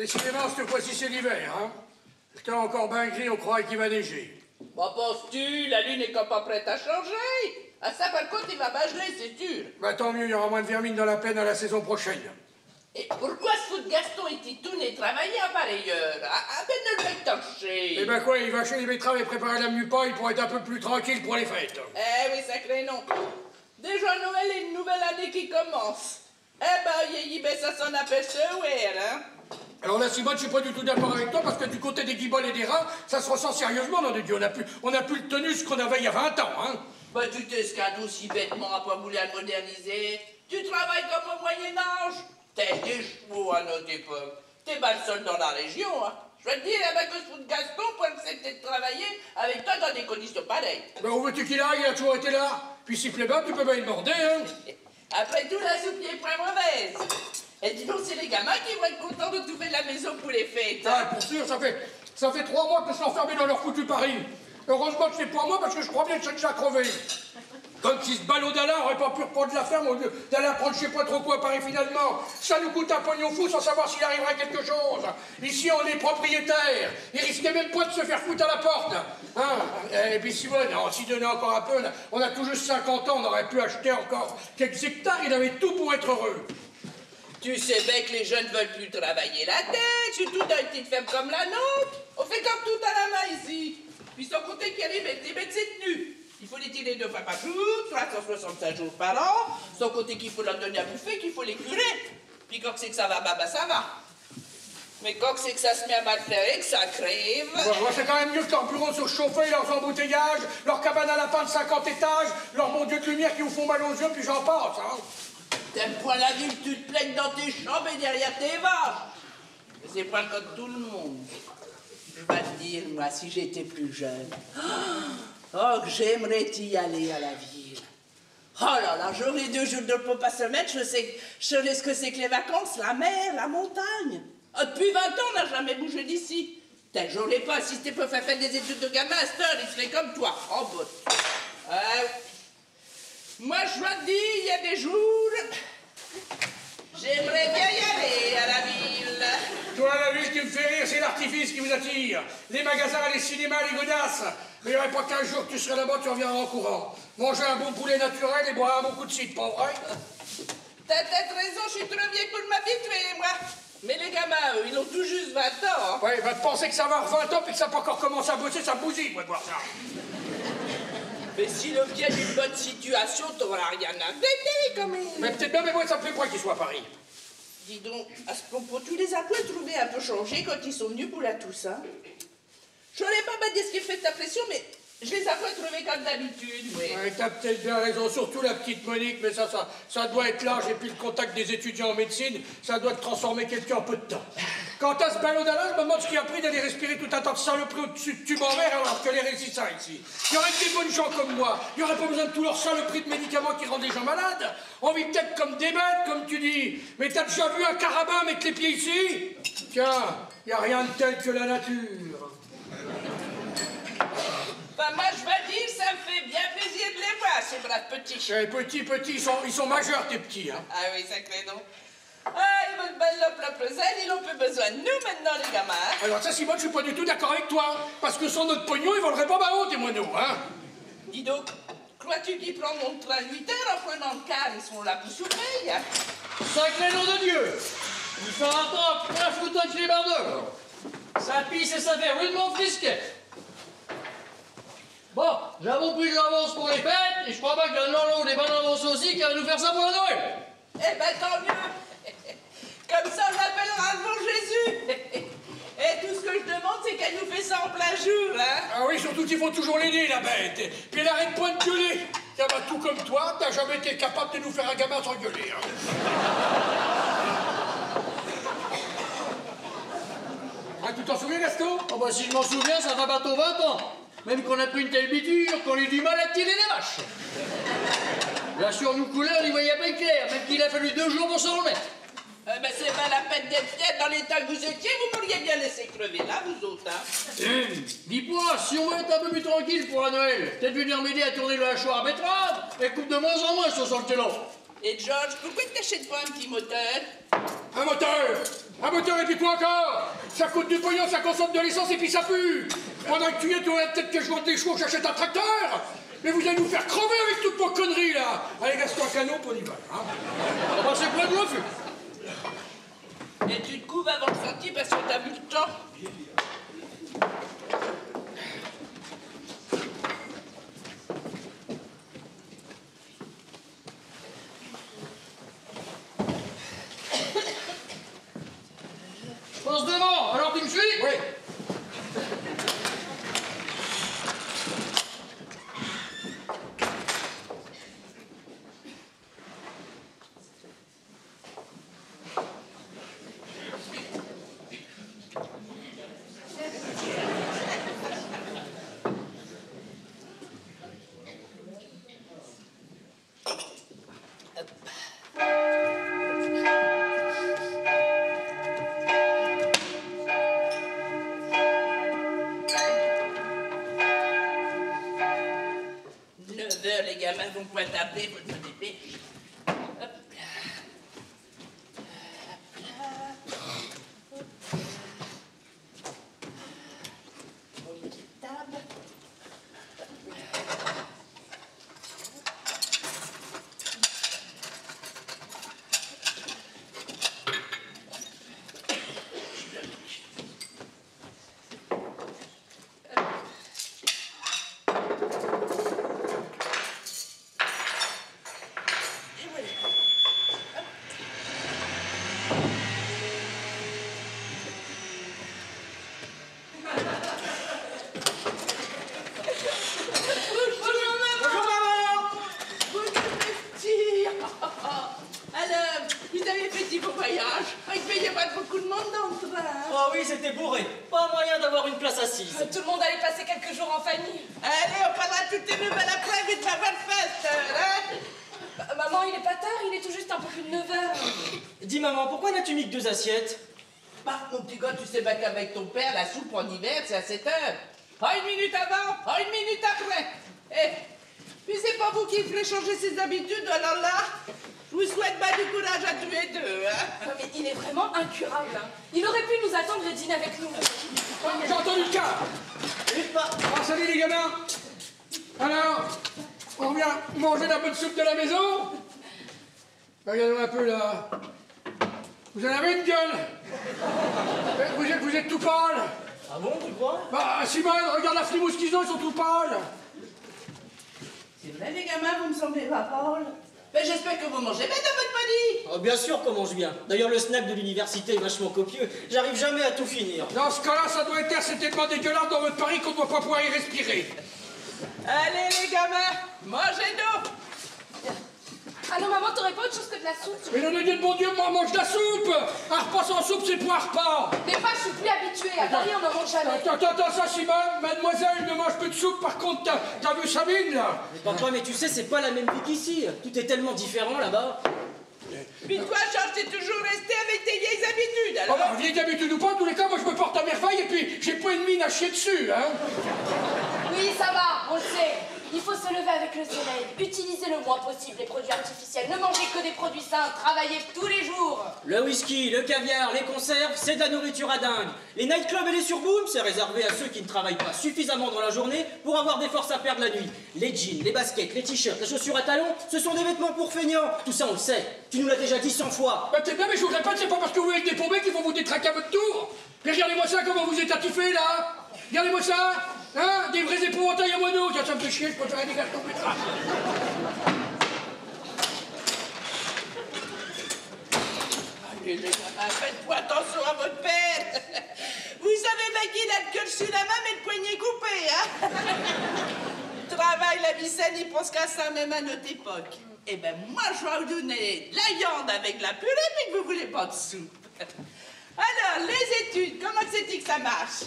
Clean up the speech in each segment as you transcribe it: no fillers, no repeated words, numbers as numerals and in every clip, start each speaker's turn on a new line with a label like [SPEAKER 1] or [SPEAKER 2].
[SPEAKER 1] Décidément, cette fois-ci, c'est l'hiver, hein. Le temps encore bien gris, on croit qu'il va neiger.
[SPEAKER 2] Bah, penses-tu, la lune est pas prête à changer? À ça, par contre, il va bageler, c'est sûr.
[SPEAKER 1] Bah, tant mieux, il y aura moins de vermine dans la plaine à la saison prochaine.
[SPEAKER 2] Et pourquoi ce fou de Gaston et Titoune et travailler à pareille heure? À peine de le torcher.
[SPEAKER 1] Eh ben quoi, il va chez les betteraves et préparer la menu paille pour être un peu plus tranquille pour les fêtes.
[SPEAKER 2] Eh oui, sacré non. Déjà Noël et une nouvelle année qui commence. Eh ben, yéyi, ben ça s'en appelle hein.
[SPEAKER 1] Alors là, Simone, je suis pas du tout d'accord avec toi, parce que du côté des guiboles et des rats, ça se ressent sérieusement, nom de Dieu. On a plus le tenus qu'on avait il y a 20 ans, hein.
[SPEAKER 2] Bah, tu t'escades aussi bêtement à pas vouloir moderniser. Tu travailles comme au Moyen-Âge. T'es des chevaux à notre époque. T'es pas le seul dans la région, hein. Je veux te dire, eh ben, que ce fou de Gaston pour accepter de travailler avec toi dans des conditions pareilles.
[SPEAKER 1] Ben, où veux-tu qu'il aille? Il a toujours été là. Puis s'il plaît bien, tu peux bien le border, hein.
[SPEAKER 2] Après tout, la soupe n'est pas mauvaise. Et dis donc, c'est les gamins qui vont être contents de trouver la maison pour les fêtes.
[SPEAKER 1] Ah, pour sûr, ça fait 3 mois que je suis enfermé dans leur foutu Paris. Heureusement que c'est pas moi, parce que je crois bien que c'est déjà crevé. Comme si ce ballot d'Alain aurait pas pu reprendre la ferme au lieu d'aller apprendre je sais pas trop quoi à Paris finalement. Ça nous coûte un pognon fou sans savoir s'il arrivera quelque chose. Ici, on est propriétaire. Il risquait même pas de se faire foutre à la porte. Hein? Et puis Simone, on s'y donnait encore un peu. On a tout juste 50 ans, on aurait pu acheter encore quelques hectares. Il avait tout pour être heureux.
[SPEAKER 2] Tu sais bien que les jeunes veulent plus travailler la tête, surtout dans une petite ferme comme la nôtre. On fait comme tout à la main ici. Puis sans compter qu'il y a les bêtes c'est tenu. Il faut les tirer 2 fois par jour, 365 jours par an, sans compter qu'il faut leur donner à bouffer, qu'il faut les curer. Puis quand c'est que ça va, bah ça va. Mais quand c'est que ça se met à mal faire et que ça crève...
[SPEAKER 1] Bon, c'est quand même mieux que leurs bureaux surchauffés, leurs embouteillages, leurs cabanes à lapins de 50 étages, leurs mon Dieu de lumière qui vous font mal aux yeux, puis j'en passe, hein.
[SPEAKER 2] T'aimes point la ville, tu te plaignes dans tes chambres et derrière tes vaches. Mais c'est pas le cas de tout le monde. Je vais te dire, moi, si j'étais plus jeune... Oh, que j'aimerais y aller à la ville. Oh là là, j'aurais 2 jours de repos par semaine, je sais ce que c'est que les vacances, la mer, la montagne. Oh, depuis 20 ans, on n'a jamais bougé d'ici. J'aurais pas assisté pour faire des études de gamin à cette heure, il serait comme toi, en botte. Moi, je dois te dire, il y a des jours, j'aimerais bien y aller à la ville.
[SPEAKER 1] Toi, la ville qui me fait rire, c'est l'artifice qui vous attire. Les magasins, les cinémas, les godasses. Mais il n'y aurait pas qu'un jour que tu serais là-bas, tu reviendras en courant. Manger un bon poulet naturel et boire un bon coup de cidre, pas vrai?
[SPEAKER 2] T'as peut-être raison, je suis trop vieille pour m'habituer, moi. Mais les gamins, eux, ils ont tout juste 20 ans. Hein.
[SPEAKER 1] Ouais, va te penser que ça va avoir 20 ans puis que ça n'a pas encore commencé à bosser, ça bousille, moi, de voir ça.
[SPEAKER 2] Mais si le vient d'une bonne situation, t'auras rien à fêter, quand même.
[SPEAKER 1] Mais peut-être bien, mais moi, ça me fait quoi qu'il soit à Paris.
[SPEAKER 2] Dis donc, à ce propos, tu les as pas trouvés un peu changés quand ils sont venus pour la Toussaint? Je n'aurais pas dit ce qui fait ta pression, mais je les ai pas trouvés comme d'habitude, oui.
[SPEAKER 1] Ouais, t'as peut-être bien raison, surtout la petite Monique, mais ça doit être l'âge et puis le contact des étudiants en médecine, ça doit te transformer quelqu'un en peu de temps. Quant à ce ballot d'Alain, je me demande ce qui a pris d'aller respirer tout un tas de saloperies au-dessus de tubes en verre alors que les résistants ici. Il y aurait que des bonnes gens comme moi, il n'y aurait pas besoin de tous leurs saloperies de médicaments qui rendent les gens malades. On vit peut-être comme des bêtes, comme tu dis, mais t'as déjà vu un carabin mettre les pieds ici? Tiens, il n'y a rien de tel que la nature.
[SPEAKER 2] Enfin, moi, je vais dire, ça me fait bien plaisir de les voir, ces braves petits.
[SPEAKER 1] Petits, ils sont majeurs, tes petits, hein.
[SPEAKER 2] Ah oui, sacré donc. Ah, ils veulent bien leur propre ailes, ils n'ont plus besoin de nous maintenant, les gamins.
[SPEAKER 1] Alors ça, Simone, je suis pas du tout d'accord avec toi. Parce que sans notre pognon, ils voleraient pas ma honte, et moi, nous, hein.
[SPEAKER 2] Dis donc, crois-tu qu'ils prendront le train 8 heures en prenant le car, ils sont là pour souffrir, hein?
[SPEAKER 3] Sacré nom de Dieu! Il fait un temps que rien foutre avec les bardeurs. Ça pisse et ça fait rudement frisquet. Bon, j'avons pris de l'avance pour les fêtes, et je crois pas que le Lolo des bonnes avances aussi qui va nous faire ça pour la Noël.
[SPEAKER 2] Eh ben, tant mieux. Comme ça, on appellera le bon Jésus. Et tout ce que je demande, c'est qu'elle nous fait ça en plein jour, hein.
[SPEAKER 1] Ah oui, surtout qu'il faut toujours l'aider, la bête. Puis elle arrête point de gueuler. Ça va tout comme toi, t'as jamais été capable de nous faire un gamin sans gueuler, hein. Ah, tu t'en souviens, Gaston?
[SPEAKER 3] Oh bah si je m'en souviens, ça fait bientôt 20 ans. Même qu'on a pris une telle biture qu'on a eu du mal à tirer les vaches. Là, sur nous couleurs, on y voyait pas clair, même qu'il a fallu 2 jours pour s'en remettre.
[SPEAKER 2] Ben c'est pas la peine d'être fier dans l'état que vous étiez, vous pourriez bien laisser crever là, vous autres, hein.
[SPEAKER 3] Dis-moi, si on veut être un peu plus tranquille pour la Noël, peut-être venir m'aider à tourner le hachoir à betterave, elle coupe de moins en moins sur son télo.
[SPEAKER 2] Et Georges, pourquoi tu t'achètes pas un petit moteur?
[SPEAKER 1] Un moteur? Un moteur et puis quoi encore? Ça coûte du pognon, ça consomme de l'essence et puis ça pue. Pendant que tu es, tu aurais peut-être que je monte des chevaux, que j'achète un tracteur. Mais vous allez nous faire crever avec toutes vos conneries, là. Allez, gasse-toi un canot, puis on y va, hein.
[SPEAKER 3] On va plein de refus.
[SPEAKER 2] Et tu te couves avant de sortir parce que t'as vu le temps.
[SPEAKER 3] Je passe devant, alors tu me suis?
[SPEAKER 1] Oui.
[SPEAKER 2] Les gamins vont pas tarder, faut te dépêcher. Hop là. Hop là. Une petite table.
[SPEAKER 4] C'était bourré. Pas moyen d'avoir une place assise.
[SPEAKER 5] Tout le monde allait passer quelques jours en famille.
[SPEAKER 2] Allez, on parlera de toutes tes nouvelles après, vite, ça va le fête, hein?
[SPEAKER 5] Maman, il est pas tard, il est tout juste un peu plus de 9h.
[SPEAKER 4] Dis maman, pourquoi n'as-tu mis que 2 assiettes?
[SPEAKER 2] Bah, mon petit gars, tu sais pas qu'avec ton père, la soupe en hiver, c'est à 7h. Pas une minute avant, pas une minute après. Eh, puis c'est pas vous qui ferez changer ses habitudes, alors là, je vous souhaite pas du courage à tous les deux, hein.
[SPEAKER 5] Non, mais il est vraiment incurable, hein. Il aurait pu nous attendre et dîner avec nous.
[SPEAKER 1] J'ai entendu le cas. Ah, salut les gamins. Alors, on revient manger la bonne soupe de la maison? Regardez-moi un peu là. Vous en avez une gueule. Vous êtes tout pâle.
[SPEAKER 4] Ah bon, tu crois?
[SPEAKER 1] Bah, Simone, regarde la flimousse qu'ils ont, ils sont tout pâles.
[SPEAKER 2] C'est vrai, les gamins, vous me semblez pas pâles. Mais j'espère que vous mangez bien dans votre panier.
[SPEAKER 4] Oh, bien sûr qu'on mange bien. D'ailleurs, le snack de l'université est vachement copieux. J'arrive jamais à tout finir.
[SPEAKER 1] Dans ce cas-là, ça doit être assez tellement dégueulasse dans votre Paris qu'on ne doit pas pouvoir y respirer.
[SPEAKER 2] Allez, les gamins, mangez-nous.
[SPEAKER 5] Ah non, maman, t'aurais pas autre chose que de la soupe?
[SPEAKER 1] Mais le Dieu de mon Dieu, moi, mange de la soupe. Un repas sans soupe, c'est pas un repas.
[SPEAKER 5] Mais pas, je suis plus habituée. À Paris, on n'en mange jamais.
[SPEAKER 1] Attends, ça, Simone, mademoiselle ne mange plus de soupe. Par contre, t'as vu Sabine, là?
[SPEAKER 4] Papa, mais tu sais, c'est pas la même vie qu'ici. Tout est tellement différent là-bas.
[SPEAKER 2] Puis toi, Georges, t'es toujours resté avec tes vieilles habitudes,
[SPEAKER 1] Oh,
[SPEAKER 2] alors?
[SPEAKER 1] bah, vieille habitude ou pas, en tous les cas, moi, je me porte à merveille et puis j'ai pas une mine à chier dessus, hein.
[SPEAKER 5] Oui, ça va, on le sait. Il faut se lever avec le soleil, utiliser le moins possible les produits artificiels, ne manger que des produits sains, travailler tous les jours.
[SPEAKER 4] Le whisky, le caviar, les conserves, c'est de la nourriture à dingue. Les nightclubs et les surbooms, c'est réservé à ceux qui ne travaillent pas suffisamment dans la journée pour avoir des forces à perdre la nuit. Les jeans, les baskets, les t-shirts, les chaussures à talons, ce sont des vêtements pour feignants. Tout ça, on le sait. Tu nous l'as déjà dit 100 fois.
[SPEAKER 1] Bah, c'est bien, mais je vous répète, c'est pas parce que vous êtes des paumés qu'ils vont vous détraquer à votre tour. Mais regardez-moi ça, comment vous êtes attifés, là. Regardez-moi ça. Hein, des vrais épouvantails à moineaux. Tiens, ça me fait chier, je préfère des gars de tomber ça.
[SPEAKER 2] Allez, les gamins, faites-moi attention à votre père. Vous savez bien qu'il a le cœur sur la main, mais le poignet coupé, hein. Travail, la vicelle, il pense qu'à ça même à notre époque. Eh ben, moi, je vais vous donner la viande avec la purée, puis que vous voulez pas de soupe. Alors, les études, comment c'est-il que ça marche?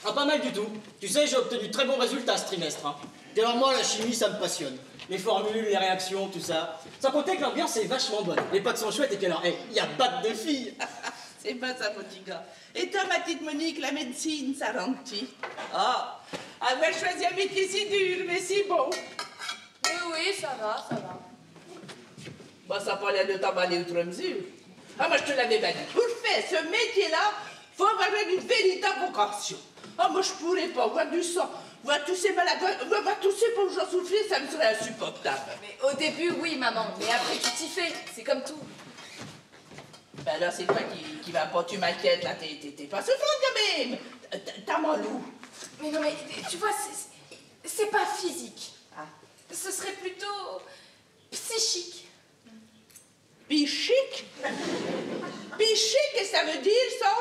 [SPEAKER 4] Ah, pas mal du tout. Tu sais, j'ai obtenu de très bons résultats ce trimestre. Hein. D'ailleurs, moi, la chimie, ça me passionne. Les formules, les réactions, tout ça. Sans compter que l'ambiance est vachement bonne. Les potes sont chouettes et puis alors, il y a batte de filles.
[SPEAKER 2] C'est pas ça, mon petit gars. Et toi, ma petite Monique, la médecine, ça rentre-tu? Ah, avoir choisi un métier si dur, mais si bon.
[SPEAKER 5] Oui, ça va, ça va.
[SPEAKER 2] Moi, ça n'a pas l'air de t'emballer outre mesure. Ah, moi, je te l'avais pas dit. Pour faire ce métier-là, faut avoir une véritable vocation. Ah, moi, je pourrais pas voir du sang, voir tous ces malades, voir tous ces pauvres gens souffrir, ça me serait insupportable.
[SPEAKER 5] Mais au début, oui, maman, mais après, tu t'y fais. C'est comme tout.
[SPEAKER 2] Ben là, c'est toi qui va pas, tu m'inquiètes, là, t'es pas souffrante quand même. T'as mal où?
[SPEAKER 5] Mais non, mais tu vois, c'est pas physique.
[SPEAKER 2] Ah.
[SPEAKER 5] Ce serait plutôt psychique.
[SPEAKER 2] Pichique? Pichique, qu'est-ce que ça veut dire, ça?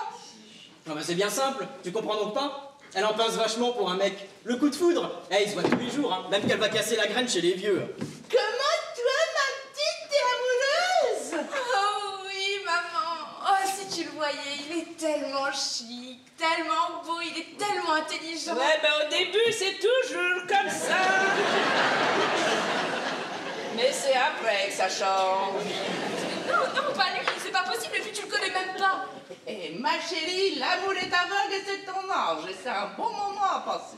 [SPEAKER 4] Non, bah c'est bien simple, tu comprends donc pas? Elle en pince vachement pour un mec. Le coup de foudre, il se voit tous les jours, hein. Même qu'elle va casser la graine chez les vieux.
[SPEAKER 2] Comment toi, ma petite, t'es amoureuse?
[SPEAKER 5] Oh oui, maman. Oh, si tu le voyais, il est tellement chic, tellement beau, il est tellement intelligent.
[SPEAKER 2] Ouais, ben au début, c'est toujours comme ça. Mais c'est après que ça change.
[SPEAKER 5] Non, non, pas lui, c'est pas possible, et puis tu le connais même pas.
[SPEAKER 2] Eh, ma chérie, l'amour est aveugle et c'est ton âge, et c'est un bon moment à passer.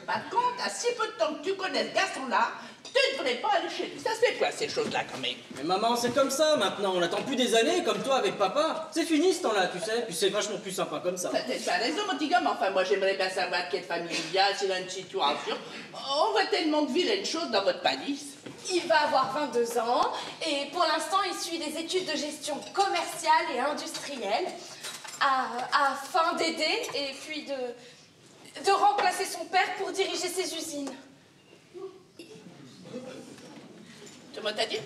[SPEAKER 2] Par contre, à si peu de temps que tu connais ce garçon-là, tu ne devrais pas aller chez lui. Ça se fait quoi, ces choses-là, quand même?
[SPEAKER 4] Mais maman, c'est comme ça maintenant, on n'attend plus des années comme toi avec papa. C'est fini ce temps-là, tu sais, puis c'est vachement plus sympa comme ça.
[SPEAKER 2] T'as pas raison, mon petit gars, mais enfin, moi, j'aimerais bien savoir quelle famille il y a, s'il a une situation. On voit tellement de vilaines choses dans votre palisse.
[SPEAKER 5] Il va avoir 22 ans, et pour l'instant, il suit des études de gestion commerciale et industrielle, afin d'aider et puis de remplacer son père pour diriger ses usines.
[SPEAKER 2] Comment t'as dit?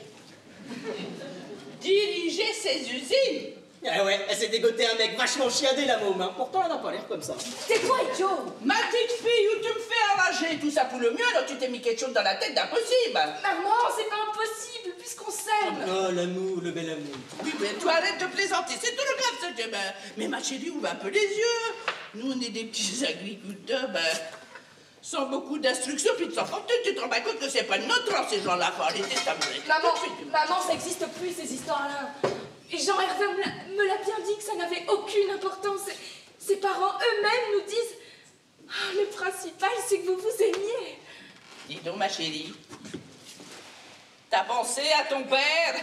[SPEAKER 2] Diriger ses usines?
[SPEAKER 4] Ah ouais, elle s'est dégotée un mec vachement chiadé la môme, hein. Pourtant elle n'a pas l'air comme ça.
[SPEAKER 5] Tais-toi, idiot!
[SPEAKER 2] Ma petite fille, où tu me fais arranger tout ça pour le mieux, alors tu t'es mis quelque chose dans la tête d'impossible.
[SPEAKER 5] Maman, c'est pas impossible, puisqu'on s'aime!
[SPEAKER 4] Oh l'amour, le bel amour.
[SPEAKER 2] Oui, mais toi arrête de plaisanter, c'est tout le grave ce jeu. Mais ma chérie, ouvre un peu les yeux. Nous, on est des petits agriculteurs, sans beaucoup d'instructions, puis de sans fortune. Tu te rends pas compte que c'est pas notre rang, ces gens-là, faut arrêter ça.
[SPEAKER 5] Maman, ça existe plus, ces histoires-là. Et Jean-Hervé me l'a bien dit que ça n'avait aucune importance. Ses parents eux-mêmes nous disent « Le principal, c'est que vous vous aimiez. »
[SPEAKER 2] Dis donc, ma chérie, t'as pensé à ton père?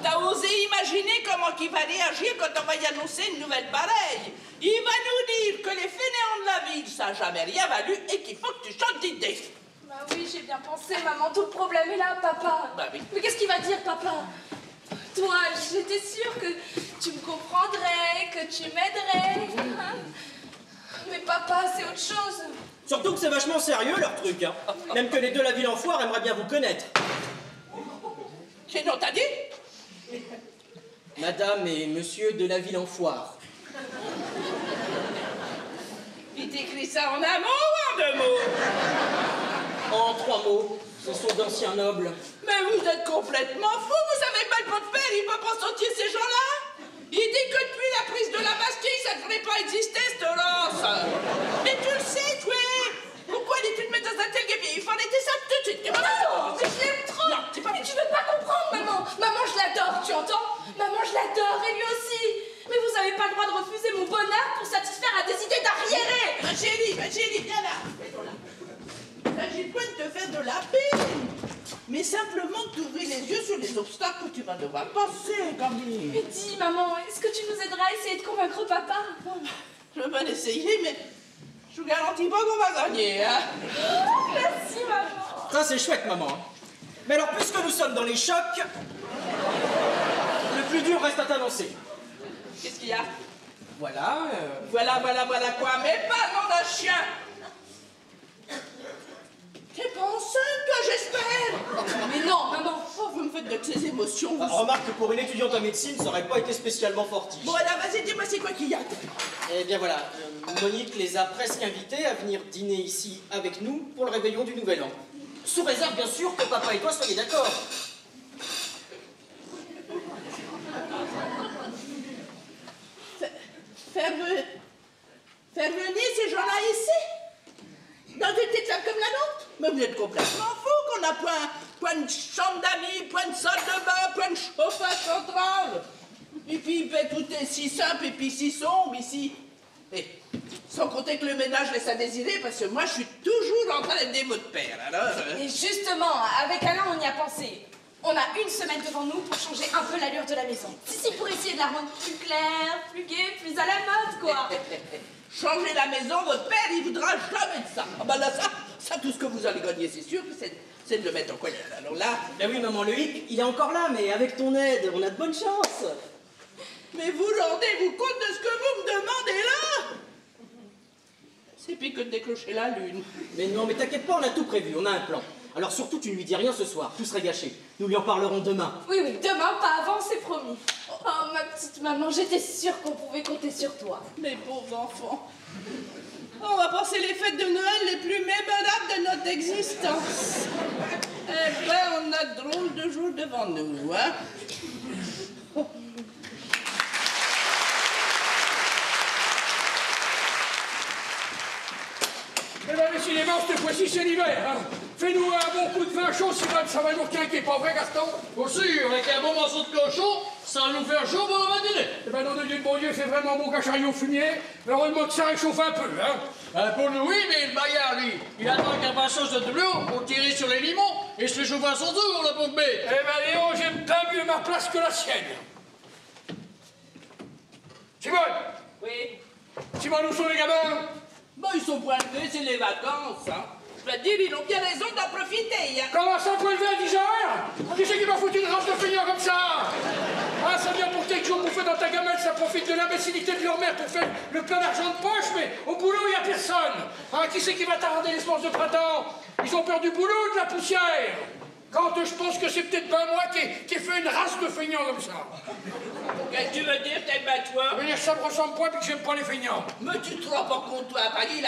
[SPEAKER 2] T'as osé imaginer comment il va réagir quand on va y annoncer une nouvelle pareille? Il va nous dire que les fainéants de la ville, ça n'a jamais rien valu et qu'il faut que tu changes d'idée.
[SPEAKER 5] Bah oui, j'ai bien pensé, maman. Tout le problème est là, papa.
[SPEAKER 2] Bah oui.
[SPEAKER 5] Mais qu'est-ce qu'il va dire, papa? Toi, j'étais sûre que tu me comprendrais, que tu m'aiderais. Hein? Mais papa, c'est autre chose.
[SPEAKER 4] Surtout que c'est vachement sérieux leur truc, hein. Même que les deux la ville en foire aimeraient bien vous connaître.
[SPEAKER 2] Qu'est-ce que t'as dit?
[SPEAKER 4] Madame et monsieur de la ville en foire.
[SPEAKER 2] Il t'écrit ça en un mot ou en deux mots?
[SPEAKER 4] En 3 mots, ce sont d'anciens nobles.
[SPEAKER 2] Mais vous êtes complètement fou, vous savez pas que votre père, il peut pas sortir ces gens-là? Il dit que depuis la prise de la Bastille, ça ne devrait pas exister, cette race. Mais tu le sais, toi. Pourquoi dis-tu te mettre dans un tel guépier? Il faut arrêter ça tout de suite.
[SPEAKER 5] Non, mais je l'aime trop.
[SPEAKER 2] Non, c'est pas
[SPEAKER 5] Mais tu veux pas comprendre, maman. Maman, je l'adore, tu entends? Maman, je l'adore, et lui aussi. Mais vous avez pas le droit de refuser mon bonheur pour satisfaire à des idées d'arriérés.
[SPEAKER 2] Ma chérie, viens là. Il ne s'agit pas de te faire de la peine, mais simplement d'ouvrir les yeux sur les obstacles que tu vas devoir passer, Camille.
[SPEAKER 5] Mais dis, maman, est-ce que tu nous aideras à essayer de convaincre papa?
[SPEAKER 2] Je vais l'essayer, mais je vous garantis pas qu'on va gagner, hein.
[SPEAKER 5] Merci, maman.
[SPEAKER 4] Ça c'est chouette, maman. Mais alors, puisque nous sommes dans les chocs, le plus dur reste à t'annoncer.
[SPEAKER 2] Qu'est-ce qu'il y a?
[SPEAKER 4] Voilà.
[SPEAKER 2] Voilà quoi, mais pas nom d'un chien. T'es pas enceinte, toi, j'espère?
[SPEAKER 5] Mais non, maman.
[SPEAKER 2] Oh, vous me faites de ces émotions.
[SPEAKER 4] Ah, remarque que pour une étudiante en médecine, ça aurait pas été spécialement fortiche.
[SPEAKER 2] Bon, alors, vas-y, dis-moi, c'est quoi qu'il y a?
[SPEAKER 4] Eh bien voilà, Monique les a presque invités à venir dîner ici avec nous pour le réveillon du Nouvel An. Sous réserve, bien sûr, que papa et toi soyez d'accord.
[SPEAKER 2] Faire venir ces gens-là ici? Dans une petite salle comme la nôtre? Mais vous êtes complètement fou qu'on a point de chambre d'amis, point de salle de bain, point de chauffage central. Et puis, ben, tout est si simple et puis si sombre ici. Et sans compter que le ménage laisse à désirer, parce que moi, je suis toujours en train d'aider votre père, alors...
[SPEAKER 5] Et justement, avec Alain, on y a pensé. On a une semaine devant nous pour changer un peu l'allure de la maison. Si, pour essayer de la rendre plus claire, plus gaie, plus à la mode, quoi.
[SPEAKER 2] Changer la maison, votre père, il voudra jamais de ça. Ah bah là, ça, tout ce que vous allez gagner, c'est sûr, c'est de le mettre en colère. Alors là...
[SPEAKER 4] Ben oui, maman, le hic, il est encore là, mais avec ton aide, on a de bonnes chances.
[SPEAKER 2] Mais vous rendez-vous compte de ce que vous me demandez là? C'est pire que de décrocher la lune.
[SPEAKER 4] Mais non, mais t'inquiète pas, on a tout prévu, on a un plan. Alors surtout, tu ne lui dis rien ce soir, tout serait gâché. Nous lui en parlerons demain.
[SPEAKER 5] Oui, demain, pas avant, c'est promis. Oh, ma petite maman, j'étais sûre qu'on pouvait compter sur toi.
[SPEAKER 2] Mes pauvres enfants. On va passer les fêtes de Noël les plus mémorables de notre existence. Eh ben, on a de drôles de jours devant nous, hein?
[SPEAKER 1] Eh ben, décidément, cette fois-ci, c'est l'hiver, hein. Fais-nous un bon coup de vin chaud, Simone, ça va nous requinquer, pas vrai, Gaston?
[SPEAKER 3] Aussi, avec un bon morceau de cochon, ça va nous faire chaud pour le matinée.
[SPEAKER 1] Eh ben, nom de Dieu de bon Dieu, c'est vraiment bon qu'un chariot fumier. Heureusement que ça réchauffe un peu, hein.
[SPEAKER 3] Pour nous, oui, mais le bagarre, lui, il attend qu'un passage de l'eau pour tirer sur les limons et se réchauffer à son tour, le pauvre bête.
[SPEAKER 1] Eh ben, Léon, j'aime pas mieux ma place que la sienne. Simone!
[SPEAKER 2] Oui.
[SPEAKER 1] Simone, où sont les gamins?
[SPEAKER 2] Bon, ils sont pointés, c'est les vacances, hein. Je veux dire, ils ont bien raison d'en profiter, hein.
[SPEAKER 1] Comment ça, point levé à 10 heures? Qui c'est qui m'a foutu une race de feignants comme ça? Ah, ça vient pour quelque chose bouffer dans ta gamelle, ça profite de l'imbécilité de leur mère pour faire le plein d'argent de poche, mais au boulot, il n'y a personne. Ah, qui c'est qui va t'arranger les semences de printemps? Ils ont peur du boulot ou de la poussière? Quand je pense que c'est peut-être pas moi qui ai fait une race de feignants comme ça.
[SPEAKER 2] Qu'est-ce que tu veux dire, t'es pas toi?
[SPEAKER 1] Ça veut dire que ça me ressemble pas et que j'aime pas les feignants.
[SPEAKER 2] Mais tu te rends pas compte, toi, à Paris,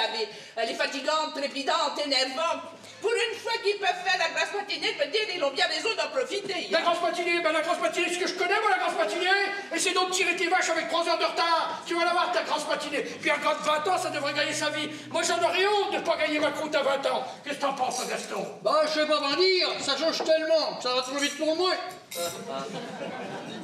[SPEAKER 2] elle est fatigante, trépidante, énervante. Pour une fois qu'ils peuvent faire la grasse matinée, je veux dire, ils ont bien raison d'en profiter.
[SPEAKER 1] La grasse matinée, ben la grasse matinée, ce que je connais, moi, la grasse matinée, essaie donc de tirer tes vaches avec 3 heures de retard. Tu vas l'avoir, ta grasse matinée. Puis un gars de 20 ans, ça devrait gagner sa vie. Moi, j'en aurais honte de pas gagner ma croûte à 20 ans. Qu'est-ce que t'en penses, Gaston?
[SPEAKER 3] Bah, je sais pas m'en dire, ça change tellement, ça va trop vite pour moi.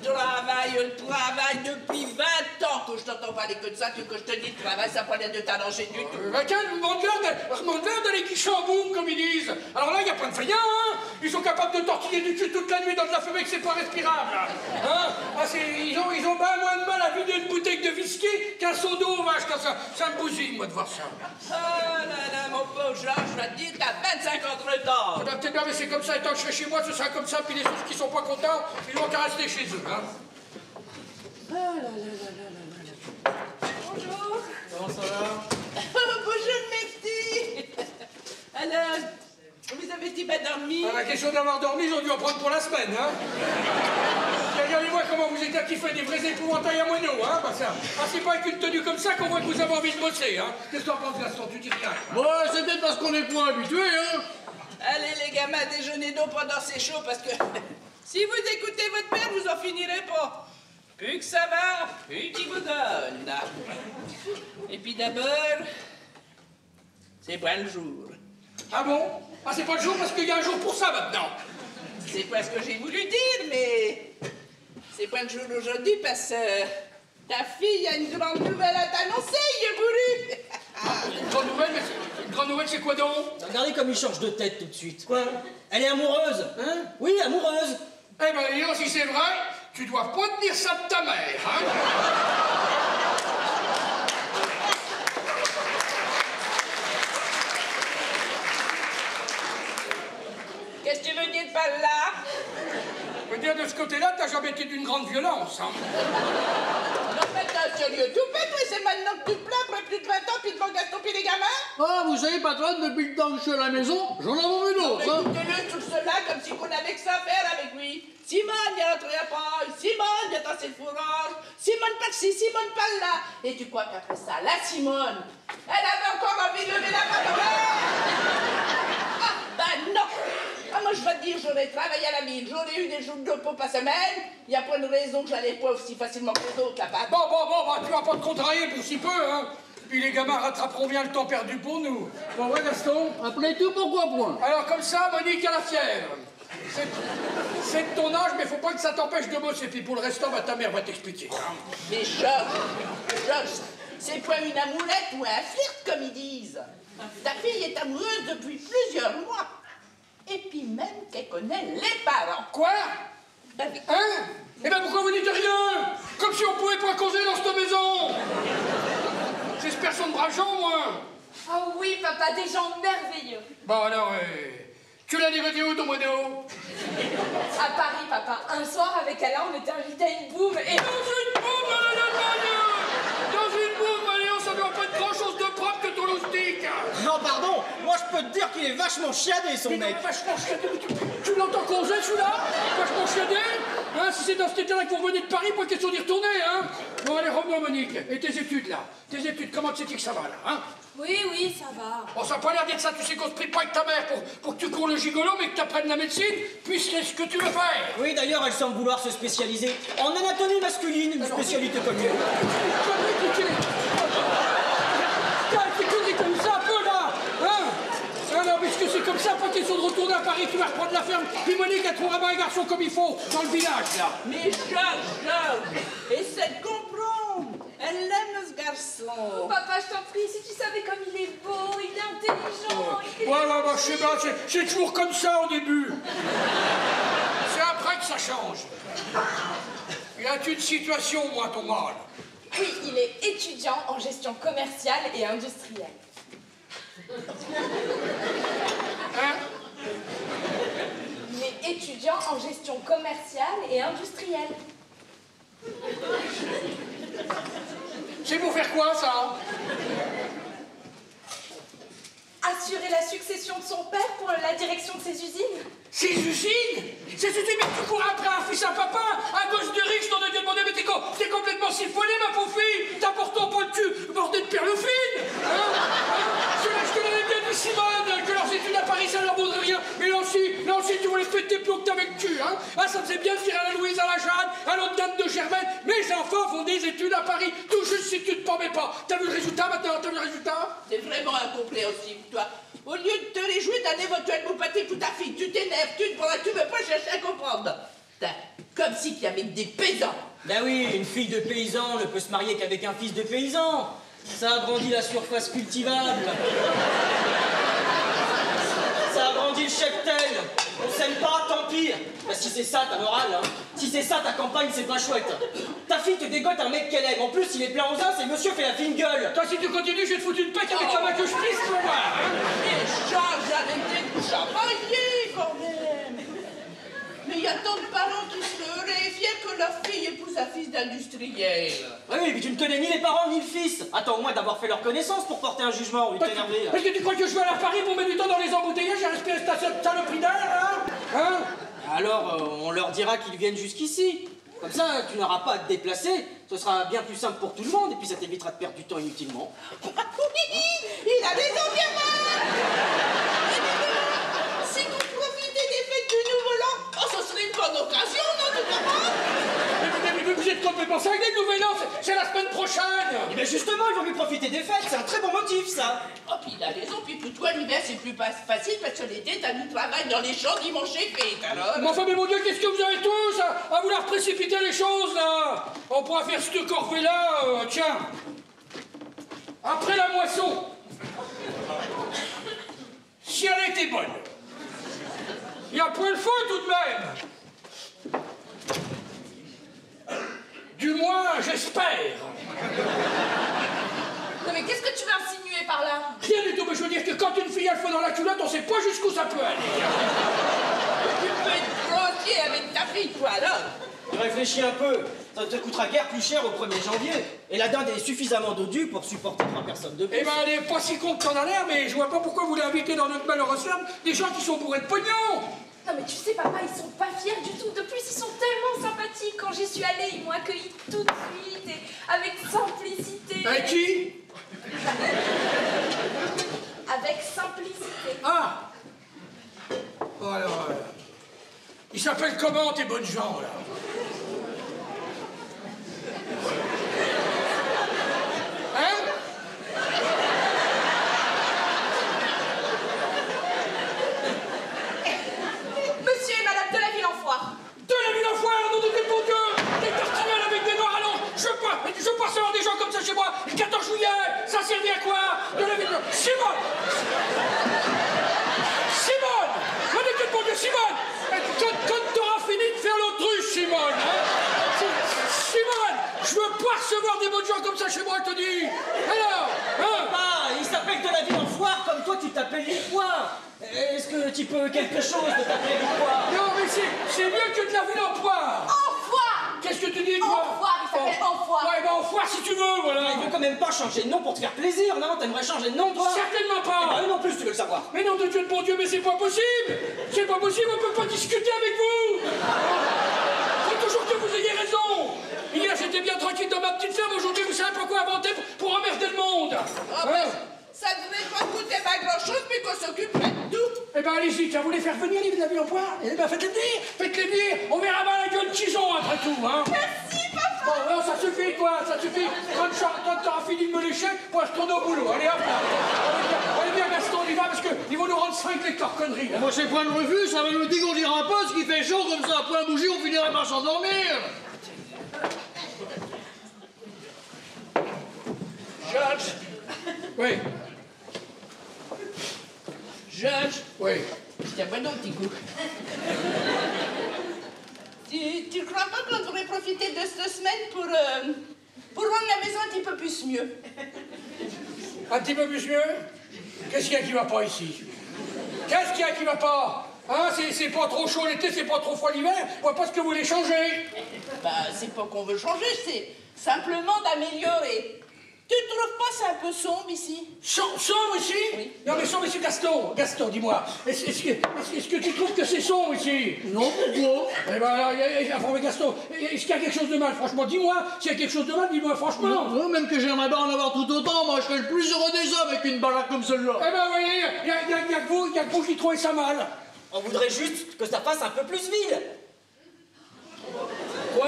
[SPEAKER 2] Le travail, depuis 20 ans que je t'entends parler que de ça, que je te dis le travail, ça n'a pas l'air de t'arranger du tout.
[SPEAKER 1] Tiens, remonte-leur d'aller quicher en boum, comme ils disent. Alors là, il n'y a pas de feignants, hein. Ils sont capables de tortiller du cul toute la nuit dans de la fumée que c'est pas respirable. Hein? Ah, ils ont bien moins de mal à vider une bouteille de whisky qu'un seau d'eau, vache, comme ça. Ça me bousille, moi, de voir ça.
[SPEAKER 2] Oh là là, mon pauvre Georges, je vais te dire, t'as 25 ans de retard.
[SPEAKER 1] Ça doit peut-être bien, mais c'est comme ça. Et tant que je serai chez moi, ce sera comme ça. Puis les autres qui sont pas contents, ils vont qu'à rester chez eux, hein.
[SPEAKER 2] Oh là là là là là là. Bonjour.
[SPEAKER 4] Comment ça va?
[SPEAKER 2] Bonjour mes petits. Alors, vous avez-tu bien dormi?
[SPEAKER 1] La question d'avoir dormi, ils ont dû en prendre pour la semaine, hein. Regardez-moi comment vous êtes qui fait des vrais épouvantails à moineaux, hein, bah ça. Ah, c'est pas avec une tenue comme ça qu'on voit que vous avez envie de bosser, hein. Qu'est-ce que t'en penses, Gaston? Tu dis rien.
[SPEAKER 3] Bon, c'est peut-être parce qu'on est point habitués, hein.
[SPEAKER 2] Allez les gamins, déjeunez d'eau pendant c'est chaud parce que si vous écoutez votre père, vous en finirez pas. Plus que ça va, plus qu'il vous donne. Et puis d'abord, c'est pas le jour.
[SPEAKER 1] Ah bon? Ah, c'est pas le jour parce qu'il y a un jour pour ça maintenant.
[SPEAKER 2] C'est pas ce que j'ai voulu dire, mais c'est pas le jour aujourd'hui parce que ta fille a une grande nouvelle à t'annoncer, Yebouru.
[SPEAKER 1] Une grande nouvelle, mais une grande nouvelle, c'est quoi donc?
[SPEAKER 4] Regardez comme il change de tête tout de suite. Quoi? Elle est amoureuse, hein? Oui, amoureuse.
[SPEAKER 1] Eh ben, Léon, si c'est vrai, tu dois pas tenir ça de ta mère, hein?
[SPEAKER 2] Qu'est-ce que tu veux dire par là?
[SPEAKER 1] Je veux dire, de ce côté-là, t'as jamais été d'une grande violence, hein?
[SPEAKER 2] Non, mais t'es sérieux, tout bête, oui, c'est maintenant que tu te plains après plus de 20 ans, puis devant Gaston, puis les gamins?
[SPEAKER 3] Ah, vous savez, patronne, depuis le temps que je suis à la maison, j'en ai vu d'autres, hein.
[SPEAKER 2] Écoutez-le tout cela comme si qu'on avait que ça à faire avec lui. Simone, il y a rentré à paille. Simone, il y a tassé le fourrage. Simone, pas de ci, Simone, pas de là. Et tu crois qu'après ça, la Simone, elle avait encore envie de lever la main dans l'air? Ah, ben non. Ah, moi, je vais te dire, j'aurais travaillé à la mine, j'aurais eu des jours de repos par semaine. Il n'y a pas de raison que j'allais pas aussi facilement que les autres, là-bas.
[SPEAKER 1] Bon, tu vas pas te contrarier pour si peu, hein? Puis les gamins rattraperont bien le temps perdu pour nous. Bon, ouais, Gaston?
[SPEAKER 3] Après tout, pourquoi point?
[SPEAKER 1] Alors, comme ça, Monique à la fière. C'est de ton âge, mais faut pas que ça t'empêche de bosser. Puis pour le restant, bah, ta mère va t'expliquer.
[SPEAKER 2] Mais Georges, c'est pas une amourette ou un flirt, comme ils disent. Ta fille est amoureuse depuis plusieurs mois. Et puis même qu'elle connaît les parents.
[SPEAKER 1] Quoi?
[SPEAKER 2] Ben oui.
[SPEAKER 1] Hein? Eh ben pourquoi vous dites rien? Comme si on pouvait pas causer dans cette maison. J'espère son brave gens, moi.
[SPEAKER 5] Oh oui, papa, des gens merveilleux.
[SPEAKER 1] Bon alors, tu l'as négocié où ton mono?
[SPEAKER 5] À Paris, papa. Un soir, avec Alain, on était invités à une boum et...
[SPEAKER 1] Dans une boum à l'Allemagne! Dans une boum, allez, ça doit pas être grand chose de propre que ton loustique.
[SPEAKER 4] Non, pardon, moi je peux te dire qu'il est vachement chiadé, son mec.
[SPEAKER 1] Vachement chiadé, tu l'entends causer celui-là? Vachement chiadé? Hein, si c'est dans cet état-là que vous revenez de Paris, pas question d'y retourner, hein? Bon, allez, revenons, Monique. Et tes études, là? Tes études, comment tu sais que ça va, là, hein?
[SPEAKER 5] Oui, ça va.
[SPEAKER 1] Bon, ça n'a pas l'air d'être ça, tu sais qu'on se prie pas avec ta mère pour que tu cours le gigolo, mais que tu apprennes la médecine, puisque c'est ce que tu veux faire.
[SPEAKER 4] Oui, d'ailleurs, elle semble vouloir se spécialiser en anatomie masculine, une spécialité commune.
[SPEAKER 1] Tu conneries comme ça, un peu, là, hein? Alors, puisque c'est comme ça, pas question de retourner à Paris, tu vas reprendre la ferme, puis Monique, elle trouvera un garçon comme il faut, dans le village, là.
[SPEAKER 2] Mais Georges, essaie de comprendre. Elle aime ce garçon.
[SPEAKER 5] Oh, papa, je t'en prie, si tu savais comme il est beau, il est intelligent, il est...
[SPEAKER 1] Ouais, je sais bien, c'est toujours comme ça au début. C'est après que ça change. Y a-t-il une situation, moi, ton mal?
[SPEAKER 5] Oui, il est étudiant en gestion commerciale et industrielle.
[SPEAKER 1] Hein?
[SPEAKER 5] Il est étudiant en gestion commerciale et industrielle.
[SPEAKER 1] C'est pour faire quoi, ça?
[SPEAKER 5] Assurer la succession de son père pour la direction de ses usines.
[SPEAKER 1] Ces usines? Ces usines, mais tu cours après un fils à papa, un gosse de riche, t'en as demandé, mais t'es complètement siphonné, ma pauvre fille. T'as pourtant pas le cul, bordé de perles fines. Je te l'avais bien dit, Simone, que leurs études à Paris, ça leur vaudrait rien. Mais là aussi, tu voulais péter plus haut que t'avais le cul, hein. Ah, ça me fait bien de dire à la Louise, à la Jeanne, à l'autre dame de Germaine, mes enfants font des études à Paris, tout juste si tu te promets pas. T'as vu le résultat maintenant? T'as vu le résultat?
[SPEAKER 2] C'est vraiment incompréhensible, toi. Au lieu de te réjouir d'un éventuel beau pâté pour ta fille, tu t'énerves, tu veux pas chercher à comprendre. Comme si tu avais des paysans.
[SPEAKER 4] Ben oui, une fille de paysan ne peut se marier qu'avec un fils de paysan. Ça agrandit la surface cultivable. Ça agrandit le cheptel. On s'aime pas, tant pis. Ben si c'est ça ta morale, hein. Si c'est ça ta campagne, c'est pas chouette. Ta fille te dégote un mec qu'elle aime. En plus, il est plein aux uns, et monsieur fait la fine gueule.
[SPEAKER 1] Toi, si tu continues, je vais te foutre une pète avec la main que je pisse, tu vas voir, hein.
[SPEAKER 2] Mais Georges, arrêtez de vous chamailler, quand même. Mais il y a tant de parents qui seraient fiers que leur fille épouse un fils d'industriel.
[SPEAKER 4] Oui, mais tu ne connais ni les parents ni le fils. Attends au moins d'avoir fait leur connaissance pour porter un jugement ou t'énerver.
[SPEAKER 1] Est-ce que tu crois que je vais aller à Paris pour mettre du temps dans les embouteillages et respirer cette saloperie d'air, là? Hein?
[SPEAKER 4] Alors, on leur dira qu'ils viennent jusqu'ici. Comme ça, tu n'auras pas à te déplacer. Ce sera bien plus simple pour tout le monde et puis ça t'évitera de perdre du temps inutilement.
[SPEAKER 2] Il a raison, gamin. Si vous profitez des fêtes du Nouvel An, oh, ce serait une bonne occasion, non, de comprendre?
[SPEAKER 1] Mais vous êtes complètement cinglés, le Nouvel An, c'est la semaine prochaine.
[SPEAKER 4] Et bien justement, il vaut mieux profiter des fêtes, c'est un très bon motif, ça.
[SPEAKER 2] Oh, puis il a raison, puis pour toi, l'hiver, c'est plus facile parce que l'été, t'as du travail dans les champs dimanche et fête, alors.
[SPEAKER 1] Mais enfin, mais mon Dieu, qu'est-ce que vous avez tous à vouloir précipiter les choses, là? On pourra faire cette corvée-là, tiens. Après la moisson. Si elle était bonne. Il y a point le feu, tout de même. Du moins, j'espère.
[SPEAKER 5] Non mais qu'est-ce que tu veux insinuer par là?
[SPEAKER 1] Rien du tout, mais je veux dire que quand une fille a le feu dans la culotte, on sait pas jusqu'où ça peut aller.
[SPEAKER 2] Tu peux être grossier avec ta fille, toi, alors.
[SPEAKER 4] Réfléchis un peu, ça te coûtera guère plus cher au 1er janvier. Et la dinde est suffisamment dodue pour supporter 3 personnes de plus.
[SPEAKER 1] Eh ben, elle est pas si con que t'en as l'air, mais je vois pas pourquoi vous voulez inviter dans notre malheureuse ferme des gens qui sont bourrés de pognon.
[SPEAKER 5] Non mais tu sais papa, ils sont pas fiers du tout. De plus, ils sont tellement sympathiques. Quand j'y suis allée, ils m'ont accueilli tout de suite et avec simplicité.
[SPEAKER 1] Avec qui?
[SPEAKER 5] Avec simplicité.
[SPEAKER 1] Ah. Bon alors, ils s'appellent comment tes bonnes gens, là? Hein?
[SPEAKER 5] Monsieur et madame de la Ville-en-Foire.
[SPEAKER 1] De la Ville-en-Foire, nom de Dieu, bon Dieu! Des tartinelles avec des noirs à l'eau! Je veux pas recevoir des gens comme ça chez moi! Le 14 juillet, ça servit à quoi? De la Ville-en-Foire! Simone! Simone! pas recevoir des bonnes gens comme ça chez moi, je te dis. Alors, hein?
[SPEAKER 4] Papa, il s'appelle de la ville en foire comme toi tu t'appelles l'Ipoire. Est-ce que tu peux quelque chose de t'appeler l'Ipoire?
[SPEAKER 1] Non, mais c'est mieux que de la ville en poire.
[SPEAKER 5] Enfoire!
[SPEAKER 1] Qu'est-ce que tu dis, toi?
[SPEAKER 5] Enfoire, il s'appelle Enfoire.
[SPEAKER 1] Ouais, ben enfoire si tu veux, voilà.
[SPEAKER 4] Il veut quand même pas changer de nom pour te faire plaisir, non? T'aimerais changer de nom, toi?
[SPEAKER 1] Certainement
[SPEAKER 4] Eh
[SPEAKER 1] pas.
[SPEAKER 4] ben, eux non plus, si tu veux le savoir.
[SPEAKER 1] Mais non, de Dieu de bon Dieu, mais c'est pas possible. C'est pas possible, on peut pas discuter avec vous. Faut toujours que vous ayez raison. Hier, j'étais bien tranquille dans ma petite ferme. Aujourd'hui, vous savez pas quoi inventer pour emmerder le monde.
[SPEAKER 2] Oh, ben, ça ne devrait pas coûter pas grand-chose, mais qu'on s'occupe pas de tout.
[SPEAKER 1] Eh ben allez-y, tu vas vous les faire venir, les amis en poire. Eh ben faites-les venir, on verra bien la gueule qu'ils ont après tout, hein.
[SPEAKER 5] Merci, papa.
[SPEAKER 1] Bon, non, ça suffit, toi, ça suffit. Quand t'auras fini de me lécher, moi je tourne au boulot. Allez hop là. Allez bien, Gaston, on y va parce qu'ils vont nous rendre cinglés avec leurs conneries. Là.
[SPEAKER 3] Moi, c'est point de refus, ça va nous dégourdir un peu, ce qui fait chaud comme ça, après un bougie, on finirait par s'endormir.
[SPEAKER 1] Georges. Oui.
[SPEAKER 2] Georges,
[SPEAKER 1] Oui.
[SPEAKER 2] tiens, bon petit coup. Tu crois pas qu'on devrait profiter de cette semaine pour rendre la maison un petit peu plus mieux?
[SPEAKER 1] Un petit peu plus mieux? Qu'est-ce qu'il y a qui va pas ici? Qu'est-ce qu'il y a qui va pas? Hein, c'est pas trop chaud l'été, c'est pas trop froid l'hiver. Je vois pas ce que vous voulez changer.
[SPEAKER 2] Bah, c'est pas qu'on veut changer, c'est simplement d'améliorer. Tu trouves pas c'est un peu sombre ici?
[SPEAKER 1] Sombre ici?
[SPEAKER 2] Oui.
[SPEAKER 1] Non mais sombre ici, Gaston, dis-moi. Est-ce que tu trouves que c'est sombre ici?
[SPEAKER 3] Non, pourquoi?
[SPEAKER 1] Eh ben alors, mais Gaston, est-ce qu'il y a quelque chose de mal? Franchement, dis-moi. S'il y a quelque chose de mal, dis-moi franchement.
[SPEAKER 3] Non, même que j'aimerais bien en avoir tout autant, moi je serais le plus heureux des hommes avec une baraque comme celle-là.
[SPEAKER 1] Eh ben, vous voyez, il y a que vous qui trouvez ça mal.
[SPEAKER 4] On voudrait juste que ça fasse un peu plus vide.
[SPEAKER 1] Quoi?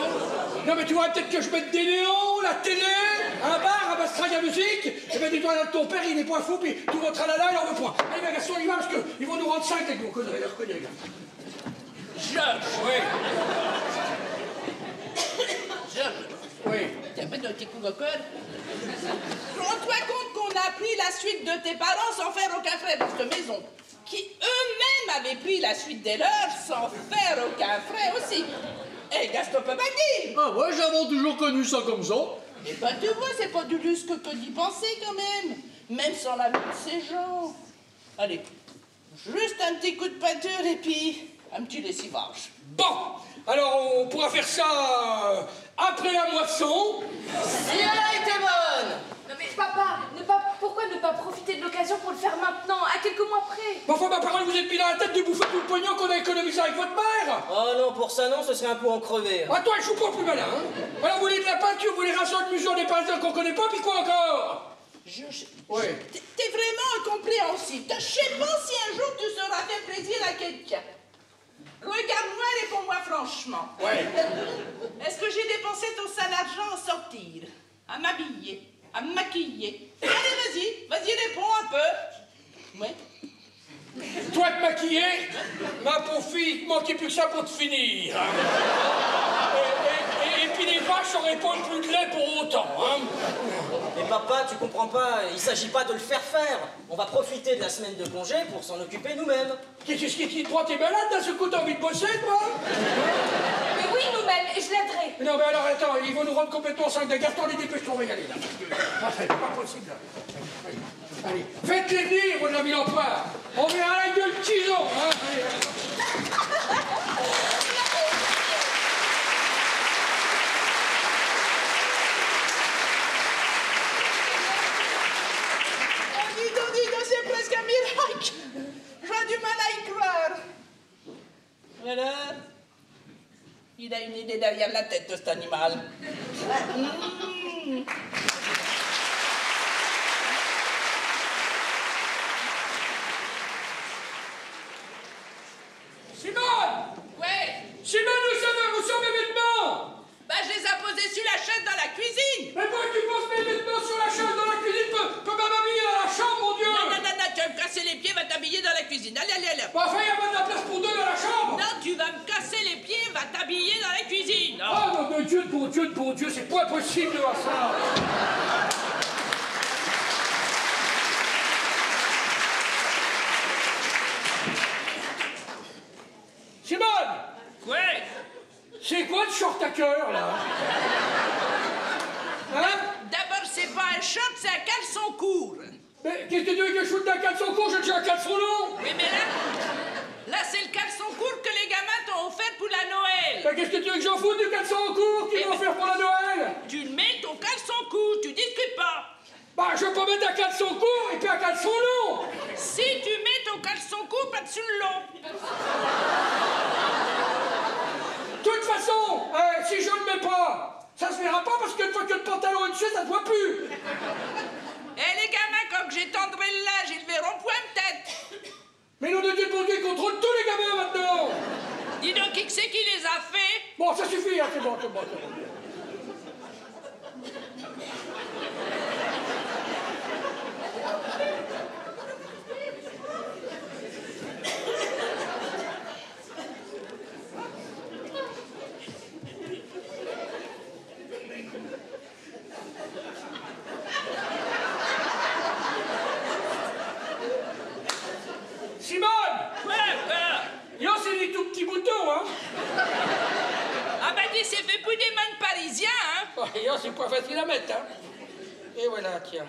[SPEAKER 1] Non mais tu vois, peut-être que je mette des néons, la télé, un bar, un bastringue à musique. Eh ben dis-toi, là, ton père, il est point fou, puis tout votre tralala, il en veut point. Allez, ben Gaston, on y va, parce qu'ils vont nous rendre 5 avec vos conneries, là, reconnais, gars.
[SPEAKER 2] Georges,
[SPEAKER 1] Oui,
[SPEAKER 2] Georges,
[SPEAKER 1] oui.
[SPEAKER 2] tiens, ben un petit coup de cœur. Rends-toi compte qu'on a pris la suite de tes parents sans faire aucun frais dans cette maison, qui eux-mêmes avaient pris la suite des leurs sans faire aucun frais aussi. Eh, Gaston peut pas dire.
[SPEAKER 3] Ah ouais, j'avais toujours connu ça comme ça.
[SPEAKER 2] Eh ben, tu vois, c'est pas du luxe que d'y penser quand même. Même sans la vie de ces gens. Allez, juste un petit coup de peinture et puis un petit lessivage.
[SPEAKER 1] Bon, alors on pourra faire ça après la moisson.
[SPEAKER 4] Si elle a été bonne!
[SPEAKER 5] Non mais papa, pourquoi ne pas profiter de l'occasion pour le faire maintenant, à quelques mois près?
[SPEAKER 1] Bon, enfin, ma parole, vous êtes mis dans la tête de bouffer tout le pognon qu'on a économisé avec votre mère.
[SPEAKER 4] Oh non, pour ça non, ce serait un coup en crevé.
[SPEAKER 1] Ah, toi, je suis pas plus malin, hein. Alors, vous voulez de la peinture, vous voulez rations de mesure des peintres qu'on connaît pas, puis quoi encore? Ouais.
[SPEAKER 2] T'es vraiment incompréhensible. Je sais pas si un jour tu sauras faire plaisir à quelqu'un. Regarde-moi, réponds-moi franchement.
[SPEAKER 1] Ouais.
[SPEAKER 2] Est-ce que j'ai dépensé ton sale argent à sortir, à m'habiller, à me maquiller? Allez, vas-y, réponds un peu. Ouais.
[SPEAKER 1] Toi, te maquiller, ma pauvre fille, il te manquait plus que ça pour te finir. Et puis les vaches n'auraient pas plus de lait pour autant, hein.
[SPEAKER 4] Mais papa, tu comprends pas, il s'agit pas de le faire faire. On va profiter de la semaine de congé pour s'en occuper nous-mêmes.
[SPEAKER 1] Qu'est-ce qui te prend? T'es malade d'un seul coup, t'as envie de bosser, toi?
[SPEAKER 5] Mais oui, nous-mêmes, et je l'aiderai.
[SPEAKER 1] Non, mais alors, attends, ils vont nous rendre complètement cinq de Gaston, les dépêches, on va y aller, là. C'est pas possible, là. Allez, faites-les venir, vos amis l'emploi. On verra la gueule qu'ils ont, hein.
[SPEAKER 2] Dis donc, c'est presque un miracle. J'ai du mal à y croire. Voilà. Il a une idée derrière la tête de cet animal.
[SPEAKER 1] Simone!
[SPEAKER 2] Ouais.
[SPEAKER 1] Simone, où sont mes vêtements?
[SPEAKER 2] Bah, je les ai posés sur la chaise dans la cuisine.
[SPEAKER 1] Mais moi qui pose mes vêtements sur la chaise dans la cuisine peut même m'habiller dans la chambre, mon Dieu!
[SPEAKER 2] Non, tu vas me casser les pieds, va t'habiller dans la cuisine. Allez.
[SPEAKER 1] Bon, enfin, il y a pas de la place pour deux dans la chambre!
[SPEAKER 2] Non, tu vas me casser les pieds, va t'habiller dans la cuisine.
[SPEAKER 1] Oh, non, de Dieu, de bon Dieu, c'est pas possible de voir ça! Simone!
[SPEAKER 2] Ouais.
[SPEAKER 1] C'est quoi de short à cœur, là? Hein?
[SPEAKER 2] D'abord, c'est pas un short, c'est un caleçon court.
[SPEAKER 1] Mais qu'est-ce que tu veux que je foute d'un caleçon court? J'ai déjà un caleçon long.
[SPEAKER 2] Oui, mais là, c'est le caleçon court que les gamins t'ont offert pour la Noël.
[SPEAKER 1] Mais qu'est-ce que tu veux que j'en foute du caleçon court qu'ils vont faire pour la Noël?
[SPEAKER 2] Tu mets ton caleçon court, tu discutes pas.
[SPEAKER 1] Bah, je peux mettre un caleçon court et puis un caleçon long.
[SPEAKER 2] Si tu mets ton caleçon court par-dessus le long.
[SPEAKER 1] De toute façon, si je le mets pas, ça se verra pas parce qu'une fois que le pantalon est dessus, ça se voit plus.
[SPEAKER 2] Eh, les gamins, quand j'étendrai l'âge, ils verront point de tête.
[SPEAKER 1] Mais nom de Dieu, bon Dieu, il contrôle tous les gamins maintenant.
[SPEAKER 2] Dis donc, qui c'est qui les a fait?
[SPEAKER 1] Bon, ça suffit, hein, c'est bon, c'est bon, c'est bon. Simone!
[SPEAKER 2] Ouais,
[SPEAKER 1] Yo, c'est des tout petits boutons, hein?
[SPEAKER 2] Ah ben dis, c'est fait pour des mannes parisiens, hein?
[SPEAKER 1] Oh, yo, c'est pas facile à mettre, hein? Et voilà, tiens.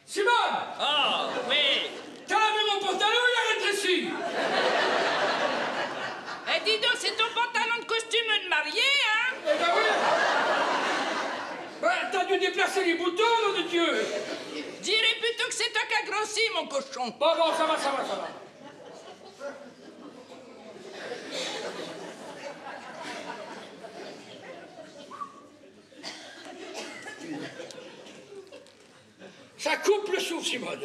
[SPEAKER 1] Simone!
[SPEAKER 2] Oh, oui.
[SPEAKER 1] T'as lavé mon pantalon, il a rétréci!
[SPEAKER 2] Eh, dis donc, c'est ton pantalon de costume de mariée, hein?
[SPEAKER 1] Eh ben oui! Ben, t'as dû déplacer les boutons, nom de Dieu!
[SPEAKER 2] Dirais plutôt que c'est toi qui as grossi, mon cochon.
[SPEAKER 1] Bon, ça va, ça va, ça va. Ça coupe le souffle, Simone.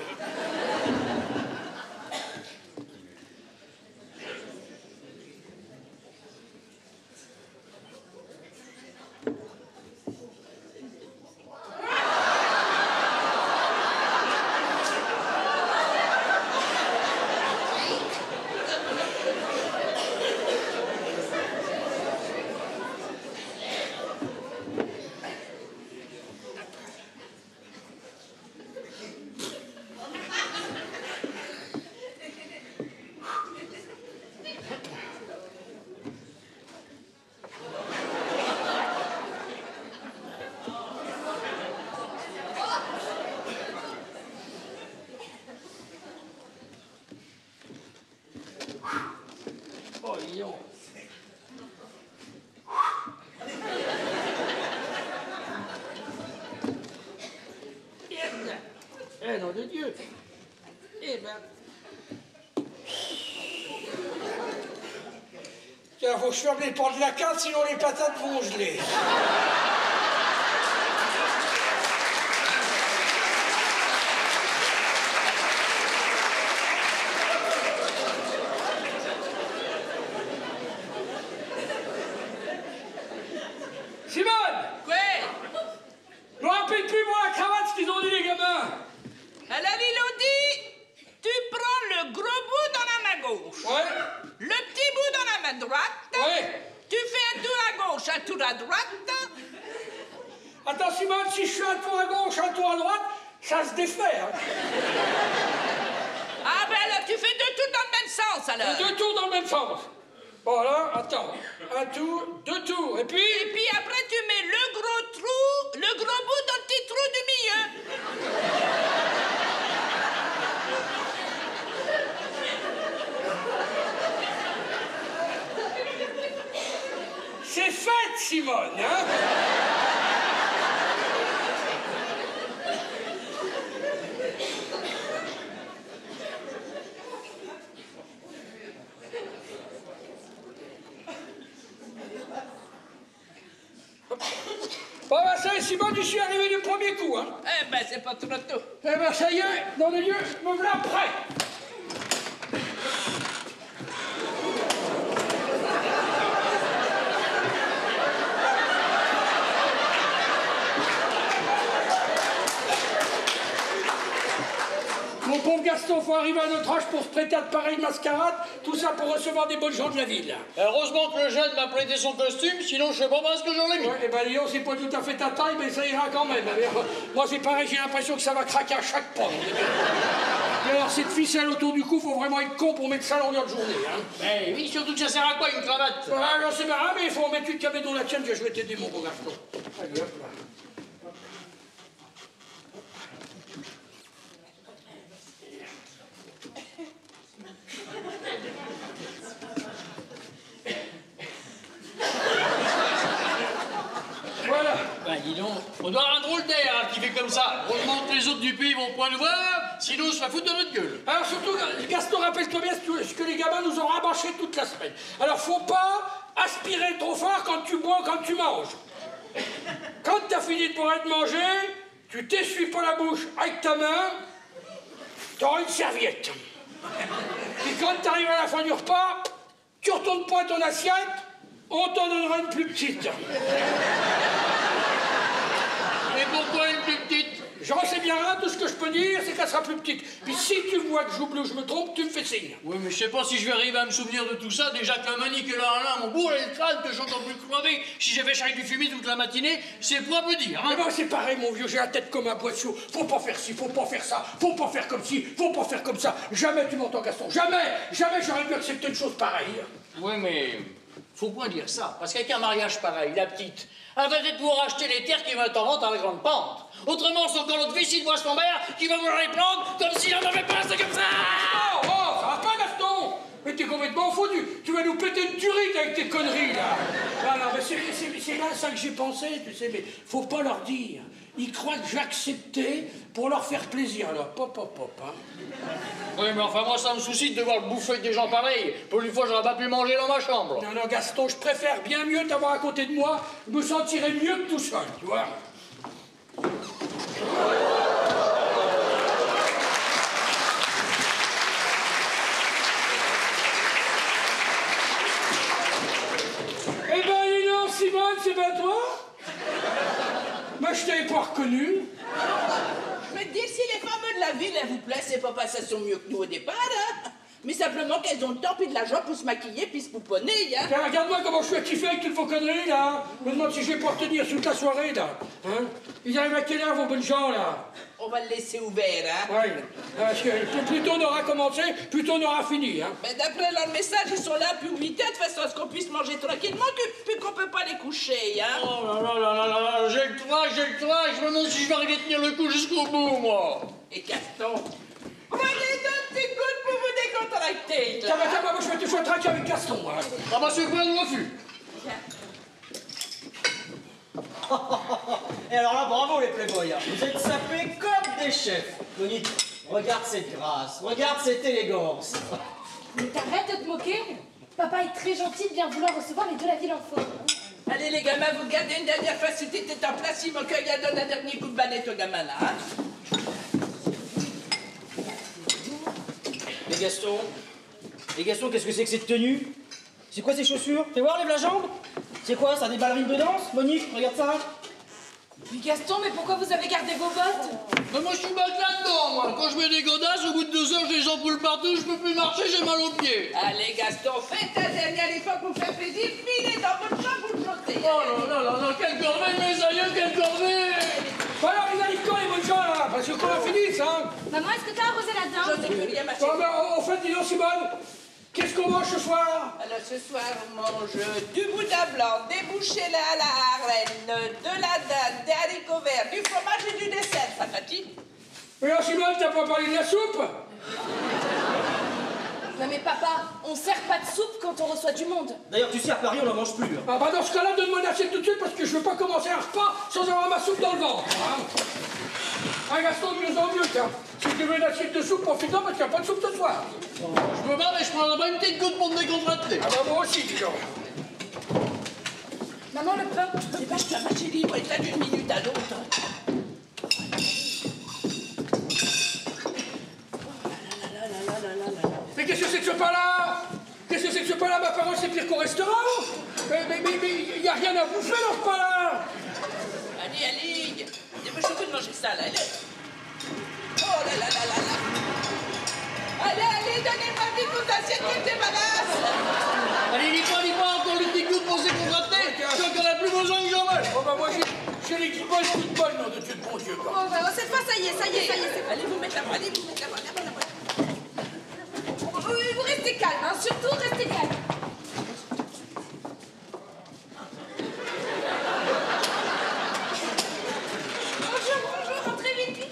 [SPEAKER 1] Oh, yo. Eh, nom de Dieu. Eh ben. Tiens, faut que je ferme les portes de la carte, sinon les patates vont geler. Simone!
[SPEAKER 2] Quoi?
[SPEAKER 1] Je me rappelle plus, moi, la cravate, ce qu'ils ont dit, les gamins.
[SPEAKER 2] Alors, ils ont dit, tu prends le gros bout dans la main gauche.
[SPEAKER 1] Ouais,
[SPEAKER 2] Le petit bout dans la main droite.
[SPEAKER 1] ouais.
[SPEAKER 2] Tu fais un tour à gauche, un tour à droite.
[SPEAKER 1] Attends, Simone, si je fais un tour à gauche, un tour à droite, ça se défait, hein.
[SPEAKER 2] Ah ben alors, tu fais 2 tours dans le même sens, alors.
[SPEAKER 1] Et 2 tours dans le même sens. Voilà, attends. Un tour, 2 tours, et puis...
[SPEAKER 2] Et puis après, tu mets le gros trou, le gros bout dans le petit trou du milieu.
[SPEAKER 1] C'est fait, Simone, hein? Bon, ben ça y est, Simone, je suis arrivé du premier coup, hein?
[SPEAKER 2] Eh ben, c'est pas trop tôt.
[SPEAKER 1] Eh ben, ça y est, nom de Dieu, me voilà prêt. Mon pauvre Gaston, faut arriver à notre âge pour se prêter à de pareilles mascarades, tout ça pour recevoir des bonnes gens de la ville.
[SPEAKER 3] Heureusement que le jeune m'a prêté son costume, sinon je sais pas ce que j'en ai mis.
[SPEAKER 1] Ouais, eh ben Léon, c'est pas tout à fait ta taille, mais ça ira quand même. Moi, c'est pareil, j'ai l'impression que ça va craquer à chaque pas. Et alors, cette ficelle autour du cou, faut vraiment être con pour mettre ça à longueur de journée. Hein.
[SPEAKER 3] Ben oui, surtout que ça sert à quoi une cravate?
[SPEAKER 1] Ah, j'en sais pas, mais il faut en mettre une cabine dans la tienne, que je vais t'aider, mon beau Gaston. Allez, hop là. Voilà.
[SPEAKER 3] Ben dis donc, on doit avoir un drôle d'air hein, qui fait comme ça. Heureusement que les autres du pays vont point le voir, sinon on se la fout de notre gueule.
[SPEAKER 1] Alors surtout, Gaston, rappelle-toi bien ce que les gamins nous ont rabâché toute la semaine. Alors faut pas aspirer trop fort quand tu bois, quand tu manges. Quand t'as fini de boire et de manger, tu t'essuies pas la bouche avec ta main, t'auras une serviette. Puis quand t'arrives à la fin du repas, tu retournes pas à ton assiette, on t'en donnera une plus petite.
[SPEAKER 3] Et pourquoi une plus petite?
[SPEAKER 1] J'en sais bien rien, tout ce que je peux dire, c'est qu'elle sera plus petite. Puis si tu vois que j'oublie ou je me trompe, tu me fais signe.
[SPEAKER 3] Oui, mais je sais pas si je vais arriver à me souvenir de tout ça. Déjà que la Monique est là, mon bourre et le crâne que j'entends plus crever. Si j'avais chargé du fumier toute la matinée, c'est pas peu dire, hein.
[SPEAKER 1] Eh ben c'est pareil, mon vieux, j'ai la tête comme un boisseau. Faut pas faire ci, faut pas faire ça, faut pas faire comme ci, faut pas faire comme ça. Jamais tu m'entends, Gaston, jamais j'aurais pu accepter une chose pareille.
[SPEAKER 3] Oui, mais faut pas dire ça. Parce qu'avec un mariage pareil, la petite, elle va peut-être pouvoir acheter les terres qui vont être en vente à la grande pente. Autrement, c'est encore l'autre vessie de voit son mère qui va vouloir les prendre comme s'il en avait pas, c'est comme ça.
[SPEAKER 1] Oh, ça va pas, Gaston. Mais t'es complètement fou, tu vas nous péter une turite avec tes conneries, là. Non, mais c'est là ça que j'ai pensé, tu sais, mais faut pas leur dire. Ils croient que j'ai accepté pour leur faire plaisir, alors pop, hein.
[SPEAKER 3] Oui, mais enfin, moi, ça me soucie de devoir bouffer avec des gens pareils. Pour une fois, j'aurais pas pu manger dans ma chambre.
[SPEAKER 1] Non, Gaston, je préfère bien mieux t'avoir à côté de moi. Je me sentirais mieux que tout seul, tu vois. Eh ben, dis donc, Simone, c'est pas toi? Mais je t'avais pas reconnu.
[SPEAKER 2] Je vais te dire, si les femmes de la ville, elles vous plaisent, c'est pas parce qu'elles sont mieux que nous au départ, hein. Mais simplement qu'elles ont le temps puis de l'argent pour se maquiller puis se pouponner, hein.
[SPEAKER 1] Tiens, regarde-moi comment je suis kiffer avec toutes vos conneries, là. Je me demande si je vais pas retenir toute la soirée, là. Hein? Ils arrivent à quelle heure, vos bonnes gens, là?
[SPEAKER 2] On va le laisser ouvert, hein.
[SPEAKER 1] Ouais, parce que plus tôt on aura commencé, plus tôt on aura fini, hein.
[SPEAKER 2] Mais d'après leur message, ils sont là depuis 8 heures, de façon à ce qu'on puisse manger tranquillement, puis qu'on peut pas les coucher, hein.
[SPEAKER 3] Oh là, j'ai le trac, je me demande si je vais arriver à tenir le coup jusqu'au bout, moi.
[SPEAKER 2] Et Gaston, prenez deux petites gouttes pour vous décontracter.
[SPEAKER 1] Tiens, moi, je vais te traquer avec Gaston, moi.
[SPEAKER 3] Ah bah, c'est pas de refus.
[SPEAKER 4] Et alors là, bravo les playboys. Vous êtes sapés comme des chefs. Monique, regarde cette grâce, regarde cette élégance.
[SPEAKER 5] Mais t'arrêtes de te moquer. Papa est très gentil de bien vouloir recevoir les deux la ville en faune.
[SPEAKER 2] Allez les gamins, vous gardez une dernière fois si t'étais en place, il manque à donner un dernier coup de banette aux gamins là, hein.
[SPEAKER 4] Les Gaston, qu'est-ce que c'est que cette tenue? C'est quoi ces chaussures? Fais voir, lève la jambe. C'est quoi ça, des ballerines de danse? Monique, regarde ça.
[SPEAKER 5] Mais Gaston, mais pourquoi vous avez gardé vos bottes?
[SPEAKER 3] Mais moi, je suis mal là-dedans, moi. Quand je mets des godasses, au bout de 2 heures, j'ai les ampoules partout, je peux plus marcher, j'ai mal aux pieds.
[SPEAKER 2] Allez Gaston, faites un dernier effort pour faire plaisir, filez dans votre chambre pour chanter.
[SPEAKER 3] Oh là, quelle corvée, mes aïeux, quelle corvée.
[SPEAKER 1] Voilà, ils arrivent quand, les bonnes gens, là? Parce que qu'on a fini, ça.
[SPEAKER 5] Maman, est-ce que t'as arrosé la
[SPEAKER 2] Je
[SPEAKER 5] dinde?
[SPEAKER 2] sais plus rien, ma
[SPEAKER 1] Bon,
[SPEAKER 2] chérie.
[SPEAKER 1] ben, en fait, dis donc, Simone, qu'est-ce qu'on mange ce soir?
[SPEAKER 2] Alors ce soir, on mange du boudin blanc, des bouchées à la harenne, de la dinde, des haricots verts, du fromage et du dessert, ça fatigue.
[SPEAKER 1] Mais alors, Simone, t'as pas parlé de la soupe?
[SPEAKER 5] Non mais papa, on sert pas de soupe quand on reçoit du monde.
[SPEAKER 4] D'ailleurs, tu sais, à Paris, on n'en mange plus.
[SPEAKER 1] Ah bah dans ce cas-là, donne-moi une assiette tout de suite parce que je veux pas commencer un repas sans avoir ma soupe dans le ventre. Hein. Ah Gaston, de mieux en mieux, tiens. Si tu veux une assiette de soupe, profite-en parce qu'il n'y a pas de soupe ce soir.
[SPEAKER 3] Je peux pas, mais je prendrai pas une petite goutte pour me décontracter.
[SPEAKER 1] Ah bah moi aussi, dis donc.
[SPEAKER 5] Maman, le pain.
[SPEAKER 2] Dépêche-toi, ma chérie, il faut être là d'une minute à l'autre.
[SPEAKER 1] Mais qu'est-ce que c'est que ce pain-là? Qu'est-ce que c'est que ce pain-là? Ma parole, c'est pire qu'au restaurant. Mais il n'y a rien à bouffer dans ce pain-là.
[SPEAKER 2] Allez, dépêche-toi de manger ça, là. Oh là là là là là. l'assiette que t'es malade.
[SPEAKER 3] Allez, dis-moi encore le petit coup de penser qu'on grattait. Je crois qu'on a plus besoin que j'en mange.
[SPEAKER 1] Oh bah moi j'ai l'équipage tout de balle, nom de Dieu de bon Dieu.
[SPEAKER 5] Oh, bah, cette fois, ça y est, c'est bon.
[SPEAKER 2] Allez vous mettre la main, allez vous mettre la main.
[SPEAKER 5] Vous restez calme, hein, surtout restez calme. Bonjour, rentrez vite.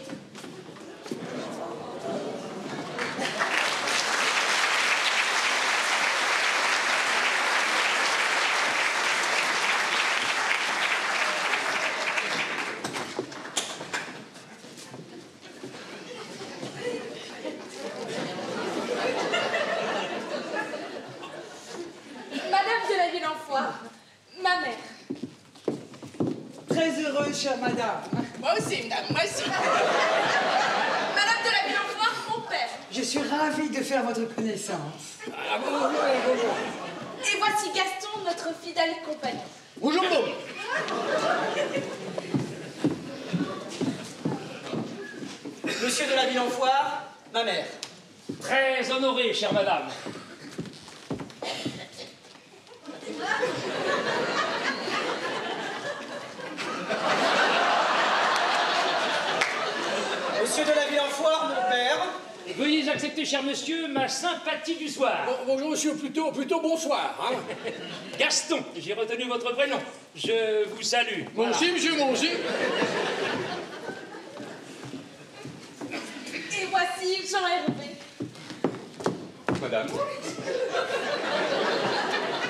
[SPEAKER 5] Madame de la Ville-en-Foire, ma mère.
[SPEAKER 6] Très heureuse, chère madame.
[SPEAKER 2] Moi aussi, madame, moi aussi.
[SPEAKER 5] Madame de la Ville-en-Foire, mon père.
[SPEAKER 6] Je suis ravie de faire votre connaissance.
[SPEAKER 1] Ah bonjour.
[SPEAKER 5] Et voici Gaston, notre fidèle compagnon.
[SPEAKER 3] Bonjour, Bob.
[SPEAKER 4] Monsieur de la Ville-en-Foire, ma mère.
[SPEAKER 7] Très honoré, chère madame.
[SPEAKER 4] Monsieur de la Ville-en-Foire, mon père.
[SPEAKER 7] Veuillez accepter, cher monsieur, ma sympathie du soir.
[SPEAKER 1] Bonjour monsieur, plutôt bonsoir. Hein.
[SPEAKER 7] Gaston, j'ai retenu votre prénom. Je vous salue.
[SPEAKER 3] Moi
[SPEAKER 7] Voilà.
[SPEAKER 3] aussi, monsieur, moi aussi.
[SPEAKER 5] Et voici Jean-Hervé.
[SPEAKER 8] Madame.